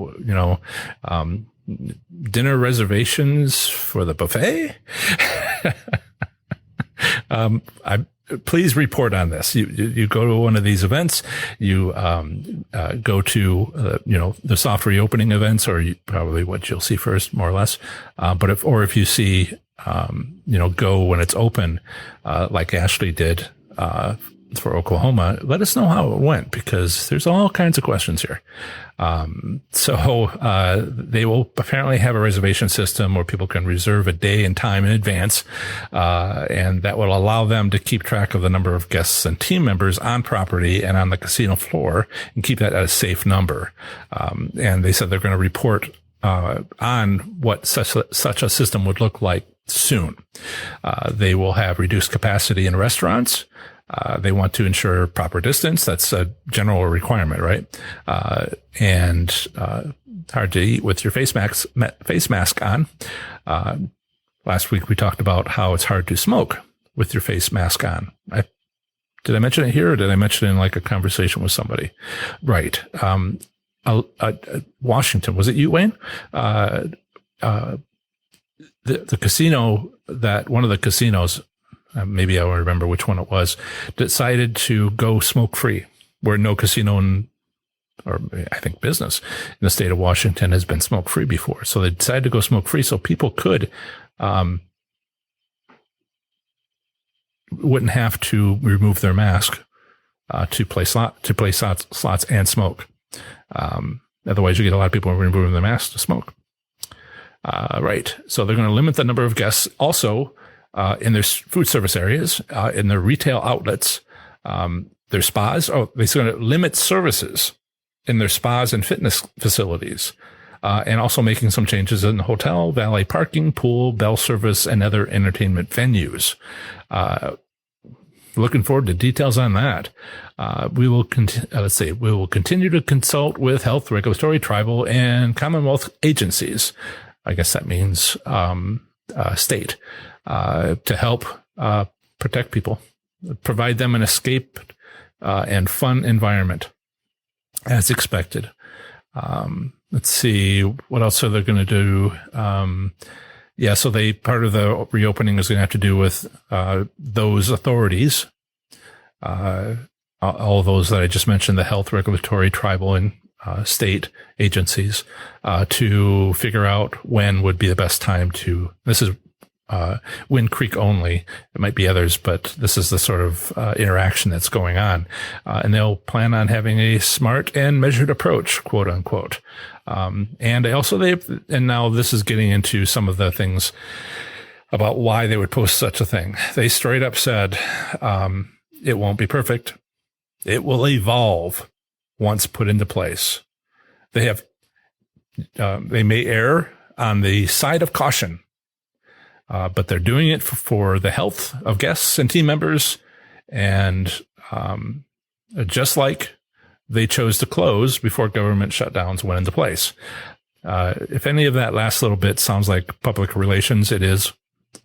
S1: dinner reservations for the buffet? Please report on this. You go to one of these events, you go to the soft reopening events, or probably what you'll see first, more or less. But if you see go when it's open, like Ashley did for Oklahoma, let us know how it went, because there's all kinds of questions here. They will apparently have a reservation system where people can reserve a day and time in advance. And that will allow them to keep track of the number of guests and team members on property and on the casino floor and keep that at a safe number. And they said they're going to report, on what such a system would look like soon. They will have reduced capacity in restaurants. They want to ensure proper distance. That's a general requirement, right? And hard to eat with your face mask on. Last week we talked about how it's hard to smoke with your face mask on. Did I mention it here, or did I mention it in like a conversation with somebody? Right. Washington, was it you, Wayne? The casino one of the casinos, maybe I won't remember which one it was, decided to go smoke free, where no casino or I think business in the state of Washington has been smoke free before. So they decided to go smoke free so people wouldn't have to remove their mask to play slots and smoke. Otherwise you get a lot of people removing their masks to smoke. Right. So they're going to limit the number of guests also in their food service areas, in their retail outlets, their spas. They're going to limit services in their spas and fitness facilities, and also making some changes in the hotel, valet parking, pool, bell service, and other entertainment venues. Looking forward to details on that. We will continue to consult with health, regulatory, tribal, and Commonwealth agencies. I guess that means state, to help protect people, provide them an escape and fun environment as expected. Let's see, what else are they going to do? So part of the reopening is going to have to do with those authorities, all those that I just mentioned, the health, regulatory, tribal, and state agencies, to figure out when would be the best time to, this is Wind Creek only. It might be others, but this is the sort of interaction that's going on. And they'll plan on having a smart and measured approach, quote unquote. And now this is getting into some of the things about why they would post such a thing. They straight up said, it won't be perfect. It will evolve once put into place. They may err on the side of caution, but they're doing it for the health of guests and team members. And just like they chose to close before government shutdowns went into place. If any of that last little bit sounds like public relations, it is.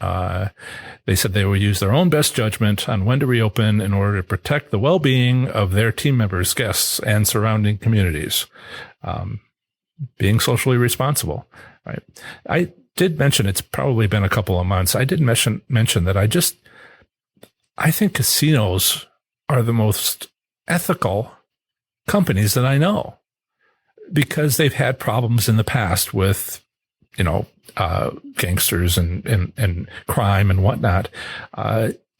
S1: They said they will use their own best judgment on when to reopen in order to protect the well-being of their team members, guests, and surrounding communities. Being socially responsible, right? I did mention it's probably been a couple of months. I did mention that I think casinos are the most ethical companies that I know, because they've had problems in the past with, gangsters and crime and whatnot.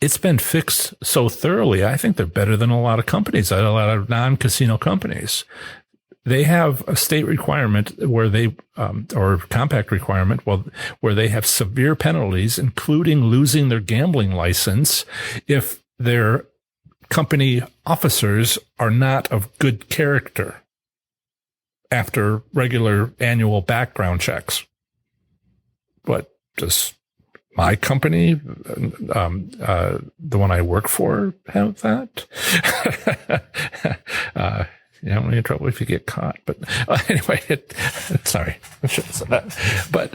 S1: It's been fixed so thoroughly. I think they're better than a lot of companies, a lot of non-casino companies. They have a state requirement where or compact requirement, where they have severe penalties, including losing their gambling license if their company officers are not of good character after regular annual background checks. What does my company, the one I work for, have that? You don't get in trouble if you get caught. But anyway, sorry, I shouldn't have said that. But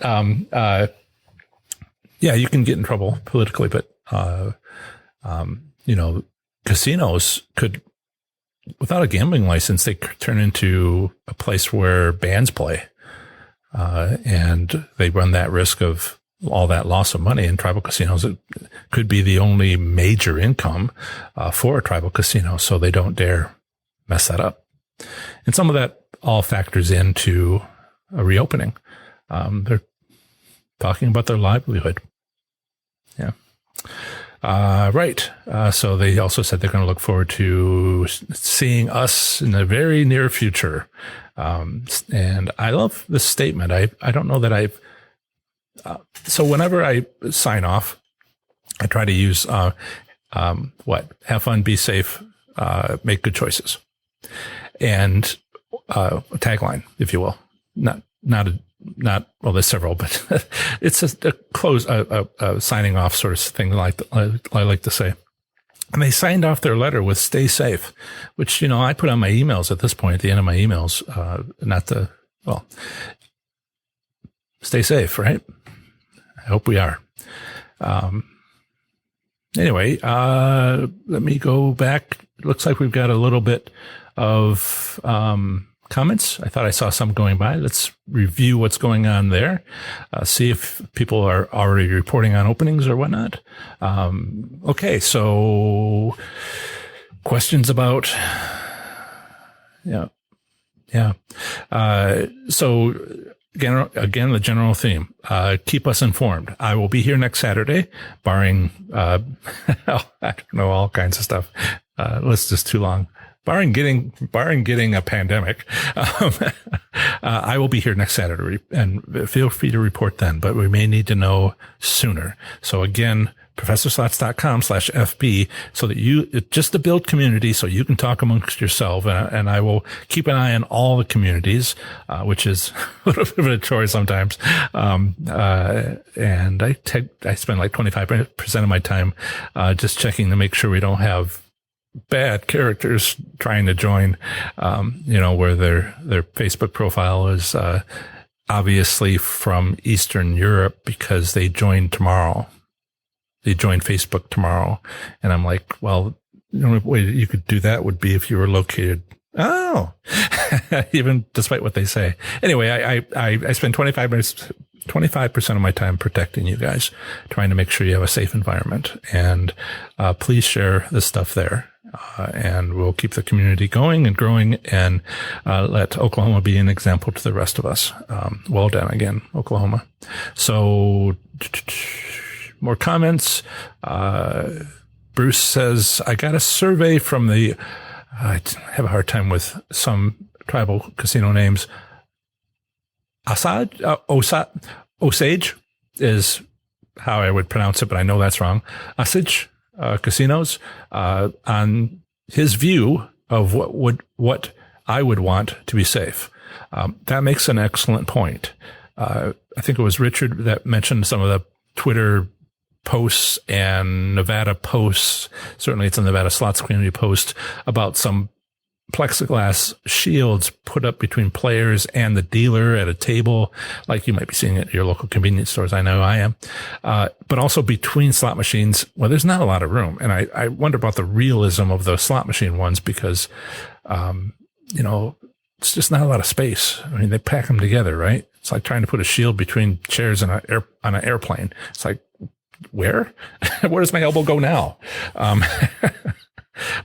S1: yeah, you can get in trouble politically. But casinos could, without a gambling license, they could turn into a place where bands play, and they run that risk of all that loss of money. In tribal casinos, it could be the only major income for a tribal casino, so they don't dare mess that up. And some of that all factors into a reopening. They're talking about their livelihood. Yeah. Right. So they also said they're going to look forward to seeing us in the very near future. And I love this statement. I don't know that so whenever I sign off, I try to use, have fun, be safe, make good choices. And a tagline, if you will, not well, there's several, but it's a close, a signing off sort of thing, like I like to say. And they signed off their letter with "Stay safe," which I put on my emails at this point. At the end of my emails, stay safe, right? I hope we are. Anyway, let me go back. It looks like we've got a little bit of comments. I thought I saw some going by. Let's review what's going on there. See if people are already reporting on openings or whatnot. Okay, so questions about, yeah. So again, the general theme, keep us informed. I will be here next Saturday, barring, I don't know, all kinds of stuff. List is too long. Barring getting a pandemic, I will be here next Saturday, and feel free to report then, but we may need to know sooner. So again, professorslots.com/FB, so that just to build community, so you can talk amongst yourself, and I will keep an eye on all the communities, which is a little bit of a chore sometimes. And I spend like 25% of my time, just checking to make sure we don't have bad characters trying to join, where their Facebook profile is, obviously from Eastern Europe, because they joined tomorrow. They joined Facebook tomorrow. And I'm like, well, the only way you could do that would be if you were located. Oh, even despite what they say. Anyway, I spend 25% of my time protecting you guys, trying to make sure you have a safe environment. And please share this stuff there. And we'll keep the community going and growing, and let Oklahoma be an example to the rest of us. Well done again, Oklahoma. So more comments. Bruce says, I got a survey from I have a hard time with some tribal casino names. Osage is how I would pronounce it, but I know that's wrong. Osage casinos, on his view, of what I would want to be safe. That makes an excellent point. I think it was Richard that mentioned some of the Twitter posts and Nevada posts. Certainly it's a Nevada slots community post about some plexiglass shields put up between players and the dealer at a table, like you might be seeing at your local convenience stores. I know I am. But also between slot machines, well, there's not a lot of room. And I wonder about the realism of those slot machine ones because, it's just not a lot of space. I mean, they pack them together, right? It's like trying to put a shield between chairs on an airplane. It's like, where? Where does my elbow go now?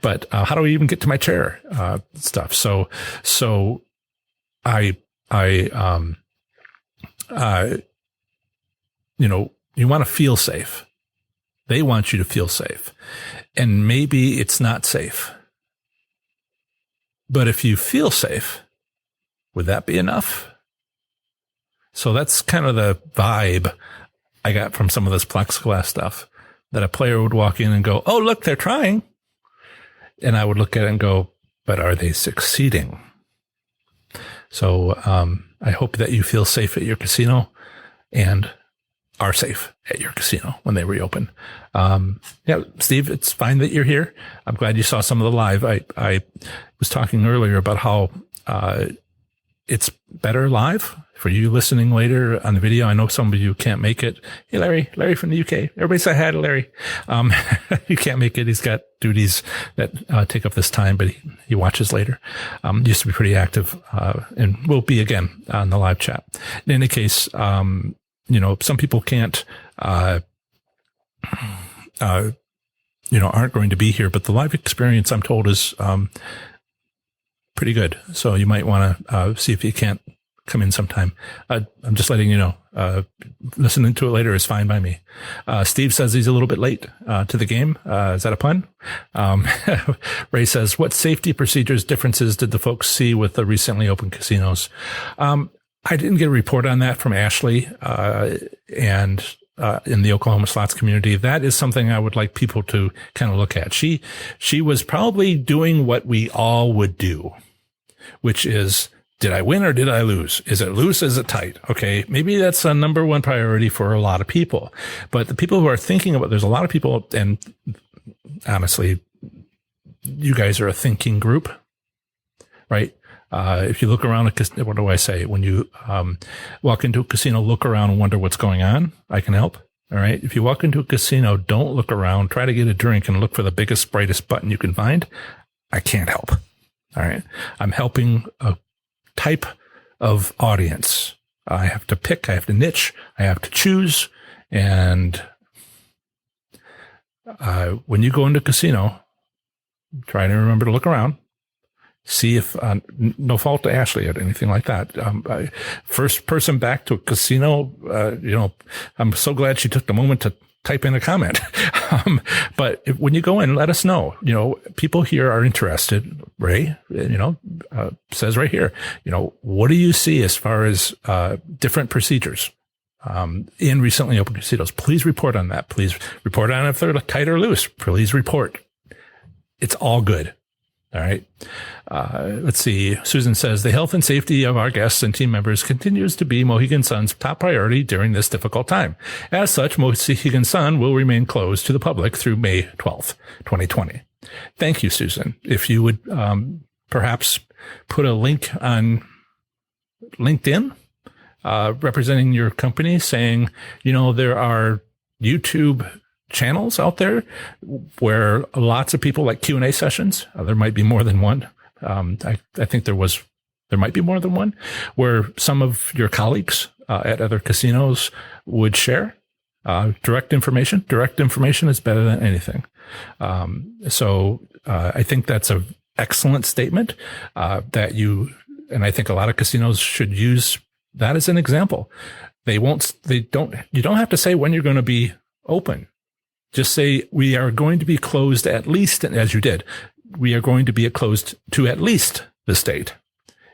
S1: But how do I even get to my chair? Stuff. So you want to feel safe. They want you to feel safe. And maybe it's not safe. But if you feel safe, would that be enough? So that's kind of the vibe I got from some of this plexiglass stuff, that a player would walk in and go, oh, look, they're trying. And I would look at it and go, but are they succeeding? So I hope that you feel safe at your casino and are safe at your casino when they reopen. Steve, it's fine that you're here. I'm glad you saw some of the live. I was talking earlier about how it's better live for you listening later on the video. I know some of you can't make it. Hey, Larry from the UK. Everybody say hi to Larry. He can't make it. He's got duties that take up this time, but he watches later. Used to be pretty active, and will be again on the live chat. In any case, some people can't, aren't going to be here, but the live experience, I'm told, is pretty good. So you might want to see if you can't come in sometime. I'm just letting you know. Listening to it later is fine by me. Steve says he's a little bit late to the game. Is that a pun? Ray says, what safety procedures differences did the folks see with the recently opened casinos? I didn't get a report on that from Ashley and in the Oklahoma slots community. That is something I would like people to kind of look at. She was probably doing what we all would do, which is, did I win or did I lose? Is it loose? Is it tight? Okay. Maybe that's a number one priority for a lot of people, but the people who are thinking about, there's a lot of people, and honestly, you guys are a thinking group, right? If you look around, what do I say? When you walk into a casino, look around and wonder what's going on. I can help. All right. If you walk into a casino, don't look around, try to get a drink and look for the biggest, brightest button you can find. I can't help. All right. I'm helping a type of audience. I have to pick, I have to niche, I have to choose. And when you go into a casino, try to remember to look around. See if, no fault to Ashley or anything like that. First person back to a casino, I'm so glad she took the moment to type in a comment. But when you go in, let us know. People here are interested. Ray, says right here, what do you see as far as different procedures in recently opened casinos? Please report on that. Please report on if they're tight or loose. Please report. It's all good. All right. Let's see. Susan says, the health and safety of our guests and team members continues to be Mohegan Sun's top priority during this difficult time. As such, Mohegan Sun will remain closed to the public through May 12th, 2020. Thank you, Susan. If you would perhaps put a link on LinkedIn representing your company saying, there are YouTube channels out there where lots of people like Q&A sessions. There might be more than one. I think there might be more than one where some of your colleagues at other casinos would share direct information. Direct information is better than anything. So I think that's an excellent statement and I think a lot of casinos should use that as an example. You don't have to say when you're going to be open. Just say, we are going to be closed at least, and as you did, we are going to be closed to at least this date.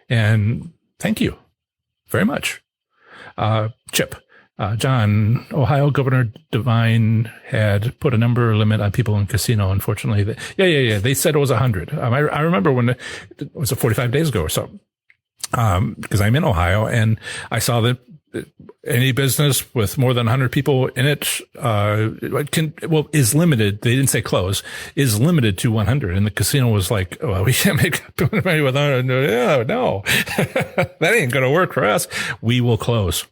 S1: And thank you very much. Chip, John, Ohio Governor Devine had put a number limit on people in casino. Unfortunately, yeah. They said it was 100. I remember when it was 45 days ago or so, because I'm in Ohio and I saw that any business with more than 100 people in it, is limited. They didn't say close, is limited to 100. And the casino was like, well, we can't make money with 100. No, that ain't going to work for us. We will close.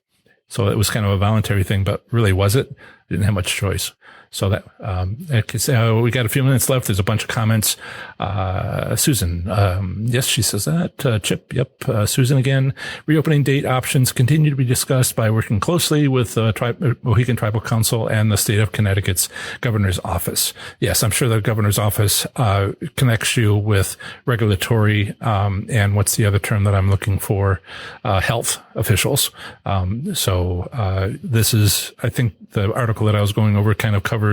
S1: So it was kind of a voluntary thing, but really was it? Didn't have much choice. So that, we got a few minutes left. There's a bunch of comments. Susan, yes, she says that. Chip, yep. Susan again. Reopening date options continue to be discussed by working closely with Mohegan Tribal Council and the state of Connecticut's governor's office. Yes, I'm sure the governor's office connects you with regulatory and what's the other term that I'm looking for? Health officials. This is, I think, the article that I was going over kind of covers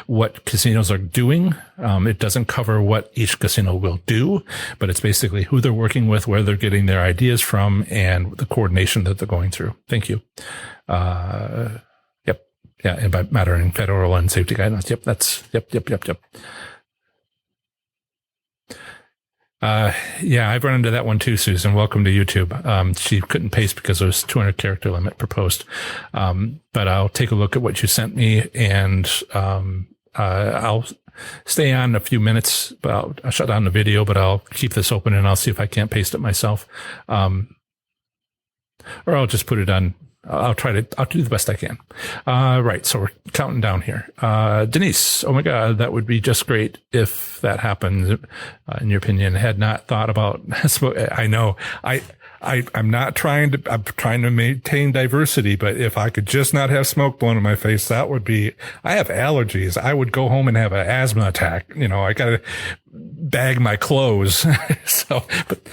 S1: what casinos are doing. It doesn't cover what each casino will do, but it's basically who they're working with, where they're getting their ideas from, and the coordination that they're going through. Thank you. Yep. Yeah. And by mattering federal and safety guidelines. Yep. Yeah, I've run into that one too, Susan. Welcome to YouTube. She couldn't paste because there was 200 character limit per post. But I'll take a look at what you sent me and, I'll stay on a few minutes, but I'll shut down the video, but I'll keep this open and I'll see if I can't paste it myself. Or I'll just put it on. I'll do the best I can. Right. So we're counting down here. Denise, oh my God, that would be just great if that happens. In your opinion, had not thought about, I know I'm trying to maintain diversity, but if I could just not have smoke blown in my face, that would be, I have allergies. I would go home and have an asthma attack. I got to bag my clothes. But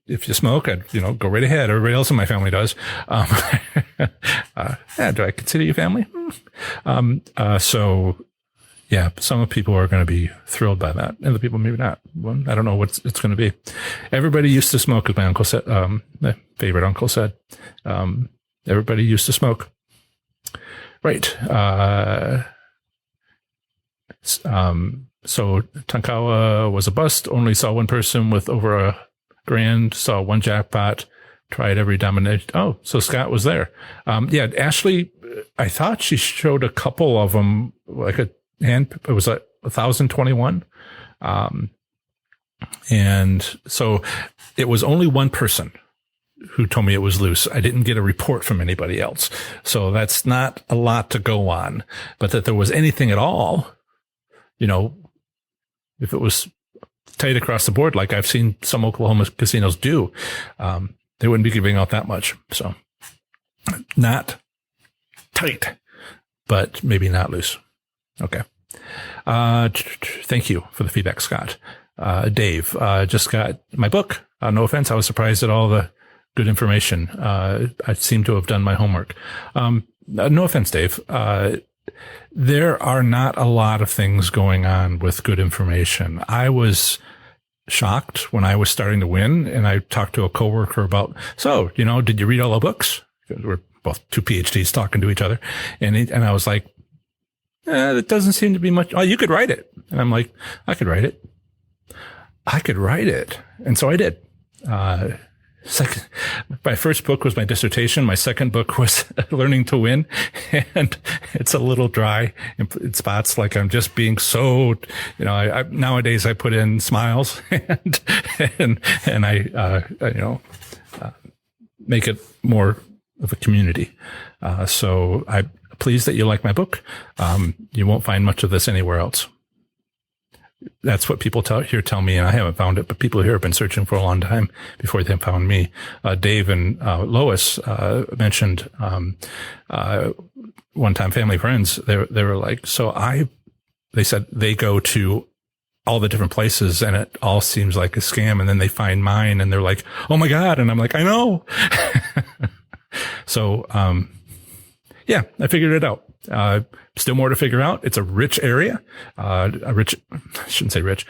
S1: if you smoke, I'd, go right ahead. Everybody else in my family does. Do I consider you family? Yeah, some people are going to be thrilled by that. And other people maybe not. Well, I don't know what it's going to be. Everybody used to smoke, as my uncle said, my favorite uncle said. Everybody used to smoke. Right. So Tonkawa was a bust, only saw one person with over a grand, saw one jackpot, tried every domination. Oh, so Scott was there. Yeah, Ashley, I thought she showed a couple of them, like it was 1,021. And so it was only one person who told me it was loose. I didn't get a report from anybody else. So that's not a lot to go on, but that there was anything at all, if it was tight across the board, like I've seen some Oklahoma casinos do, they wouldn't be giving out that much. So not tight, but maybe not loose. Okay. Thank you for the feedback, Scott. Dave, just got my book. No offense. I was surprised at all the good information. I seem to have done my homework. No offense, Dave. There are not a lot of things going on with good information. I was shocked when I was starting to win, and I talked to a coworker about, did you read all the books? We're both two PhDs talking to each other. And I was like, that doesn't seem to be much. Oh, you could write it. And I'm like, I could write it. And so I did. My first book was my dissertation. My second book was Learning to Win. And it's a little dry in spots. Like I'm just being so, I nowadays I put in smiles and I make it more of a community. So I'm pleased that you like my book. You won't find much of this anywhere else. That's what people tell me, and I haven't found it, but people here have been searching for a long time before they found me. Dave and Lois mentioned one time family friends. They were like, they said they go to all the different places and it all seems like a scam, and then they find mine and they're like, oh my God. And I'm like, I know. So, yeah, I figured it out. Still more to figure out. It's a rich area. I shouldn't say rich.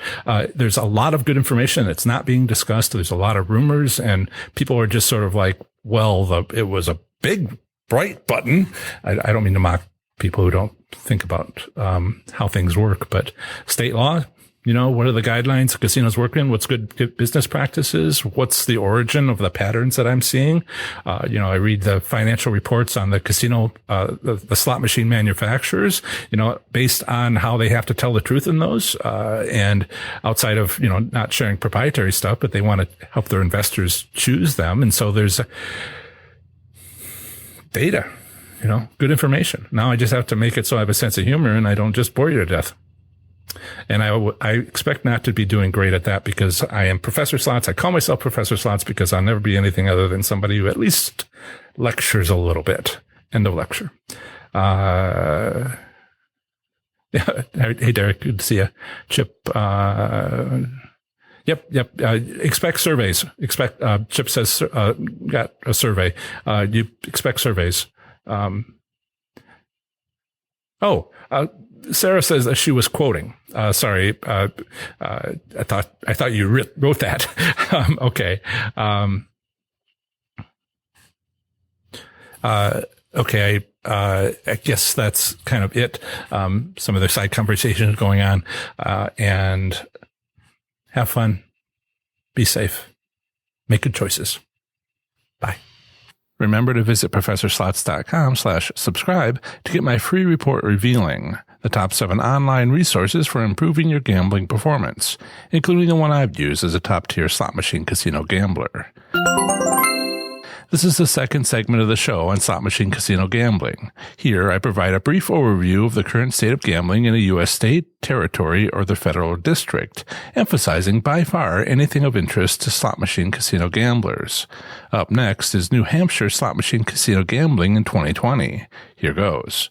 S1: There's a lot of good information that's not being discussed. There's a lot of rumors, and people are just sort of like, well, it was a big bright button. I don't mean to mock people who don't think about how things work, but state law, what are the guidelines casinos work in? What's good business practices? What's the origin of the patterns that I'm seeing? I read the financial reports on the casino, the slot machine manufacturers, based on how they have to tell the truth in those, and outside of, not sharing proprietary stuff, but they want to help their investors choose them. And so there's data, good information. Now I just have to make it so I have a sense of humor and I don't just bore you to death. And I expect not to be doing great at that because I am Professor Slots. I call myself Professor Slots because I'll never be anything other than somebody who at least lectures a little bit. End of lecture. Yeah. Hey, Derek, good to see you. Chip, Yep. Expect surveys. Chip says, got a survey. You expect surveys. Sarah says that she was quoting. Sorry. I thought you wrote that. Okay. Okay. I guess that's kind of it. Some of the side conversations going on, and have fun. Be safe. Make good choices. Bye. Remember to visit ProfessorSlots.com/subscribe to get my free report revealing the top 7 online resources for improving your gambling performance, including the one I've used as a top-tier slot machine casino gambler. This is the second segment of the show on slot machine casino gambling. Here, I provide a brief overview of the current state of gambling in a U.S. state, territory, or the federal district, emphasizing by far anything of interest to slot machine casino gamblers. Up next is New Hampshire slot machine casino gambling in 2020. Here goes.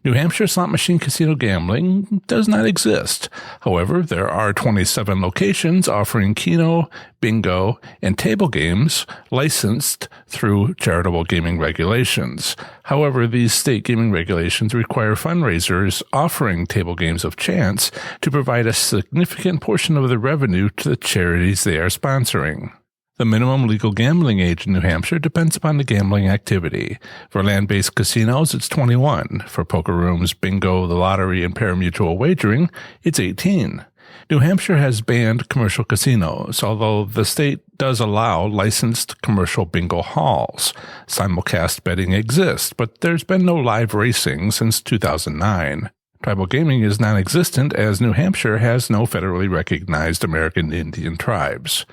S1: New Hampshire slot machine casino gambling does not exist. However, there are 27 locations offering keno, bingo, and table games licensed through charitable gaming regulations. However, these state gaming regulations require fundraisers offering table games of chance to provide a significant portion of the revenue to the charities they are sponsoring. The minimum legal gambling age in New Hampshire depends upon the gambling activity. For land-based casinos, it's 21. For poker rooms, bingo, the lottery, and pari-mutuel wagering, it's 18. New Hampshire has banned commercial casinos, although the state does allow licensed commercial bingo halls. Simulcast betting exists, but there's been no live racing since 2009. Tribal gaming is non-existent as New Hampshire has no federally recognized American Indian tribes.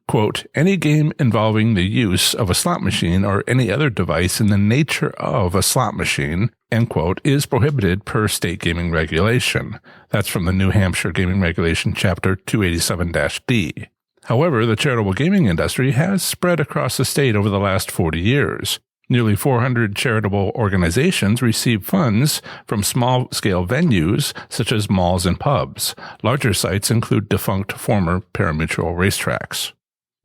S1: Quote, any game involving the use of a slot machine or any other device in the nature of a slot machine, end quote, is prohibited per state gaming regulation. That's from the New Hampshire Gaming Regulation Chapter 287-D. However, the charitable gaming industry has spread across the state over the last 40 years. Nearly 400 charitable organizations receive funds from small-scale venues such as malls and pubs. Larger sites include defunct former pari-mutuel racetracks.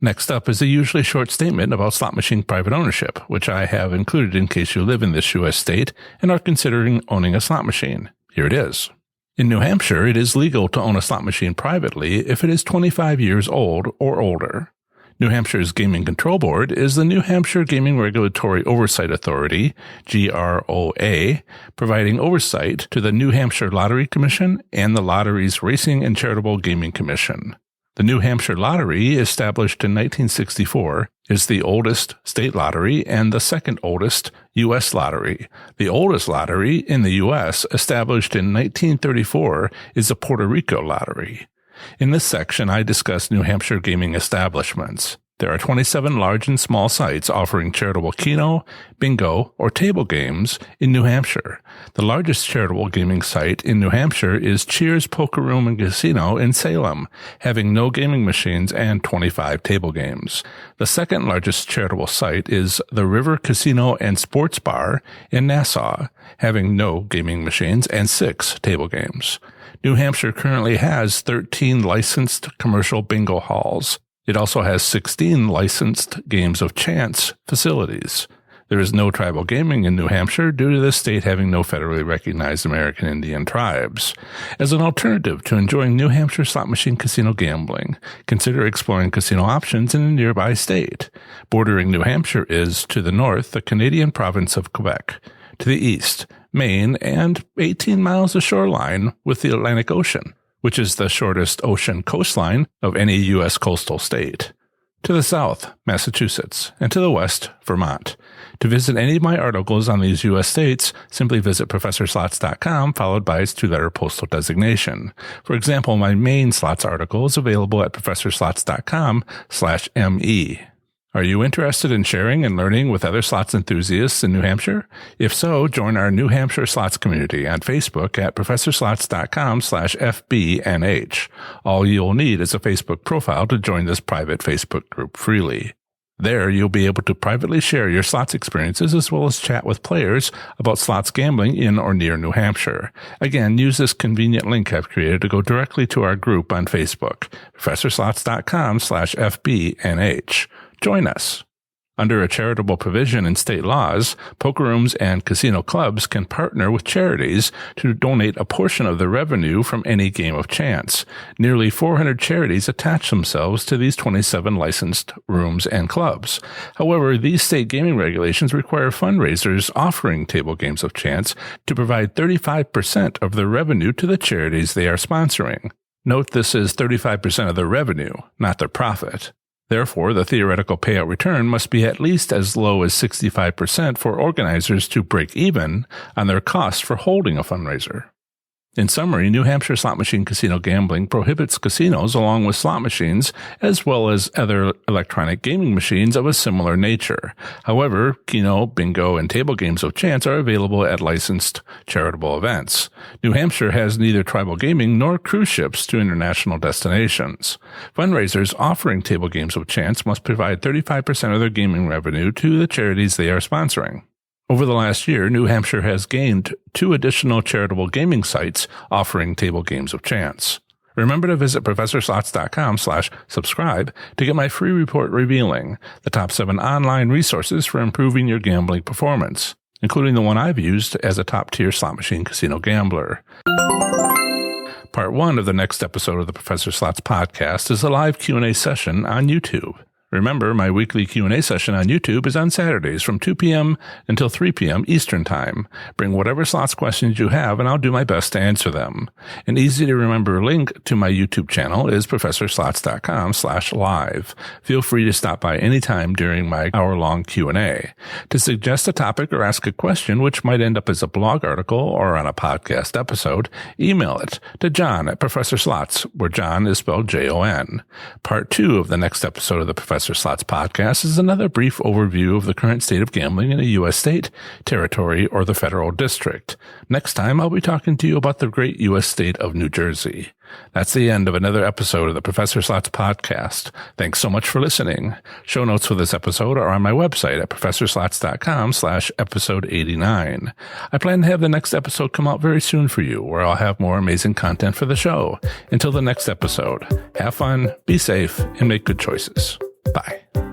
S1: Next up is a usually short statement about slot machine private ownership, which I have included in case you live in this U.S. state and are considering owning a slot machine. Here it is. In New Hampshire, it is legal to own a slot machine privately if it is 25 years old or older. New Hampshire's Gaming Control Board is the New Hampshire Gaming Regulatory Oversight Authority, GROA, providing oversight to the New Hampshire Lottery Commission and the Lottery's Racing and Charitable Gaming Commission. The New Hampshire Lottery, established in 1964, is the oldest state lottery and the second oldest U.S. lottery. The oldest lottery in the U.S., established in 1934, is the Puerto Rico Lottery. In this section, I discuss New Hampshire gaming establishments. There are 27 large and small sites offering charitable keno, bingo, or table games in New Hampshire. The largest charitable gaming site in New Hampshire is Cheers Poker Room and Casino in Salem, having no gaming machines and 25 table games. The second largest charitable site is the River Casino and Sports Bar in Nassau, having no gaming machines and 6 table games. New Hampshire currently has 13 licensed commercial bingo halls. It also has 16 licensed games of chance facilities. There is no tribal gaming in New Hampshire due to the state having no federally recognized American Indian tribes. As an alternative to enjoying New Hampshire slot machine casino gambling, consider exploring casino options in a nearby state. Bordering New Hampshire is, to the north, the Canadian province of Quebec, to the east, Maine, and 18 miles of shoreline with the Atlantic Ocean, which is the shortest ocean coastline of any U.S. coastal state. To the south, Massachusetts, and to the west, Vermont. To visit any of my articles on these U.S. states, simply visit ProfessorSlots.com followed by its 2-letter postal designation. For example, my Maine slots article is available at ProfessorSlots.com/ME. Are you interested in sharing and learning with other slots enthusiasts in New Hampshire? If so, join our New Hampshire Slots community on Facebook at ProfessorSlots.com/FBNH. All you'll need is a Facebook profile to join this private Facebook group freely. There, you'll be able to privately share your slots experiences as well as chat with players about slots gambling in or near New Hampshire. Again, use this convenient link I've created to go directly to our group on Facebook, ProfessorSlots.com/FBNH. Join us. Under a charitable provision in state laws, poker rooms and casino clubs can partner with charities to donate a portion of the revenue from any game of chance. Nearly 400 charities attach themselves to these 27 licensed rooms and clubs. However, these state gaming regulations require fundraisers offering table games of chance to provide 35% of the revenue to the charities they are sponsoring. Note this is 35% of the revenue, not their profit. Therefore, the theoretical payout return must be at least as low as 65% for organizers to break even on their costs for holding a fundraiser. In summary, New Hampshire slot machine casino gambling prohibits casinos along with slot machines as well as other electronic gaming machines of a similar nature. However, Keno, bingo, and table games of chance are available at licensed charitable events. New Hampshire has neither tribal gaming nor cruise ships to international destinations. Fundraisers offering table games of chance must provide 35% of their gaming revenue to the charities they are sponsoring. Over the last year, New Hampshire has gained 2 additional charitable gaming sites offering table games of chance. Remember to visit ProfessorSlots.com/subscribe to get my free report revealing the top 7 online resources for improving your gambling performance, including the one I've used as a top-tier slot machine casino gambler. Part 1 of the next episode of the Professor Slots podcast is a live Q&A session on YouTube. Remember, my weekly Q&A session on YouTube is on Saturdays from 2 p.m. until 3 p.m. Eastern Time. Bring whatever slots questions you have, and I'll do my best to answer them. An easy-to-remember link to my YouTube channel is ProfessorSlots.com/live. Feel free to stop by anytime during my hour-long Q&A. To suggest a topic or ask a question which might end up as a blog article or on a podcast episode, email it to John at Professor Slots, where John is spelled Jon. Part 2 of the next episode of the Professor Slots podcast is another brief overview of the current state of gambling in a U.S. state, territory, or the federal district. Next time, I'll be talking to you about the great U.S. state of New Jersey. That's the end of another episode of the Professor Slots podcast. Thanks so much for listening. Show notes for this episode are on my website at ProfessorSlots.com/episode 89. I plan to have the next episode come out very soon for you, where I'll have more amazing content for the show. Until the next episode, have fun, be safe, and make good choices. Bye.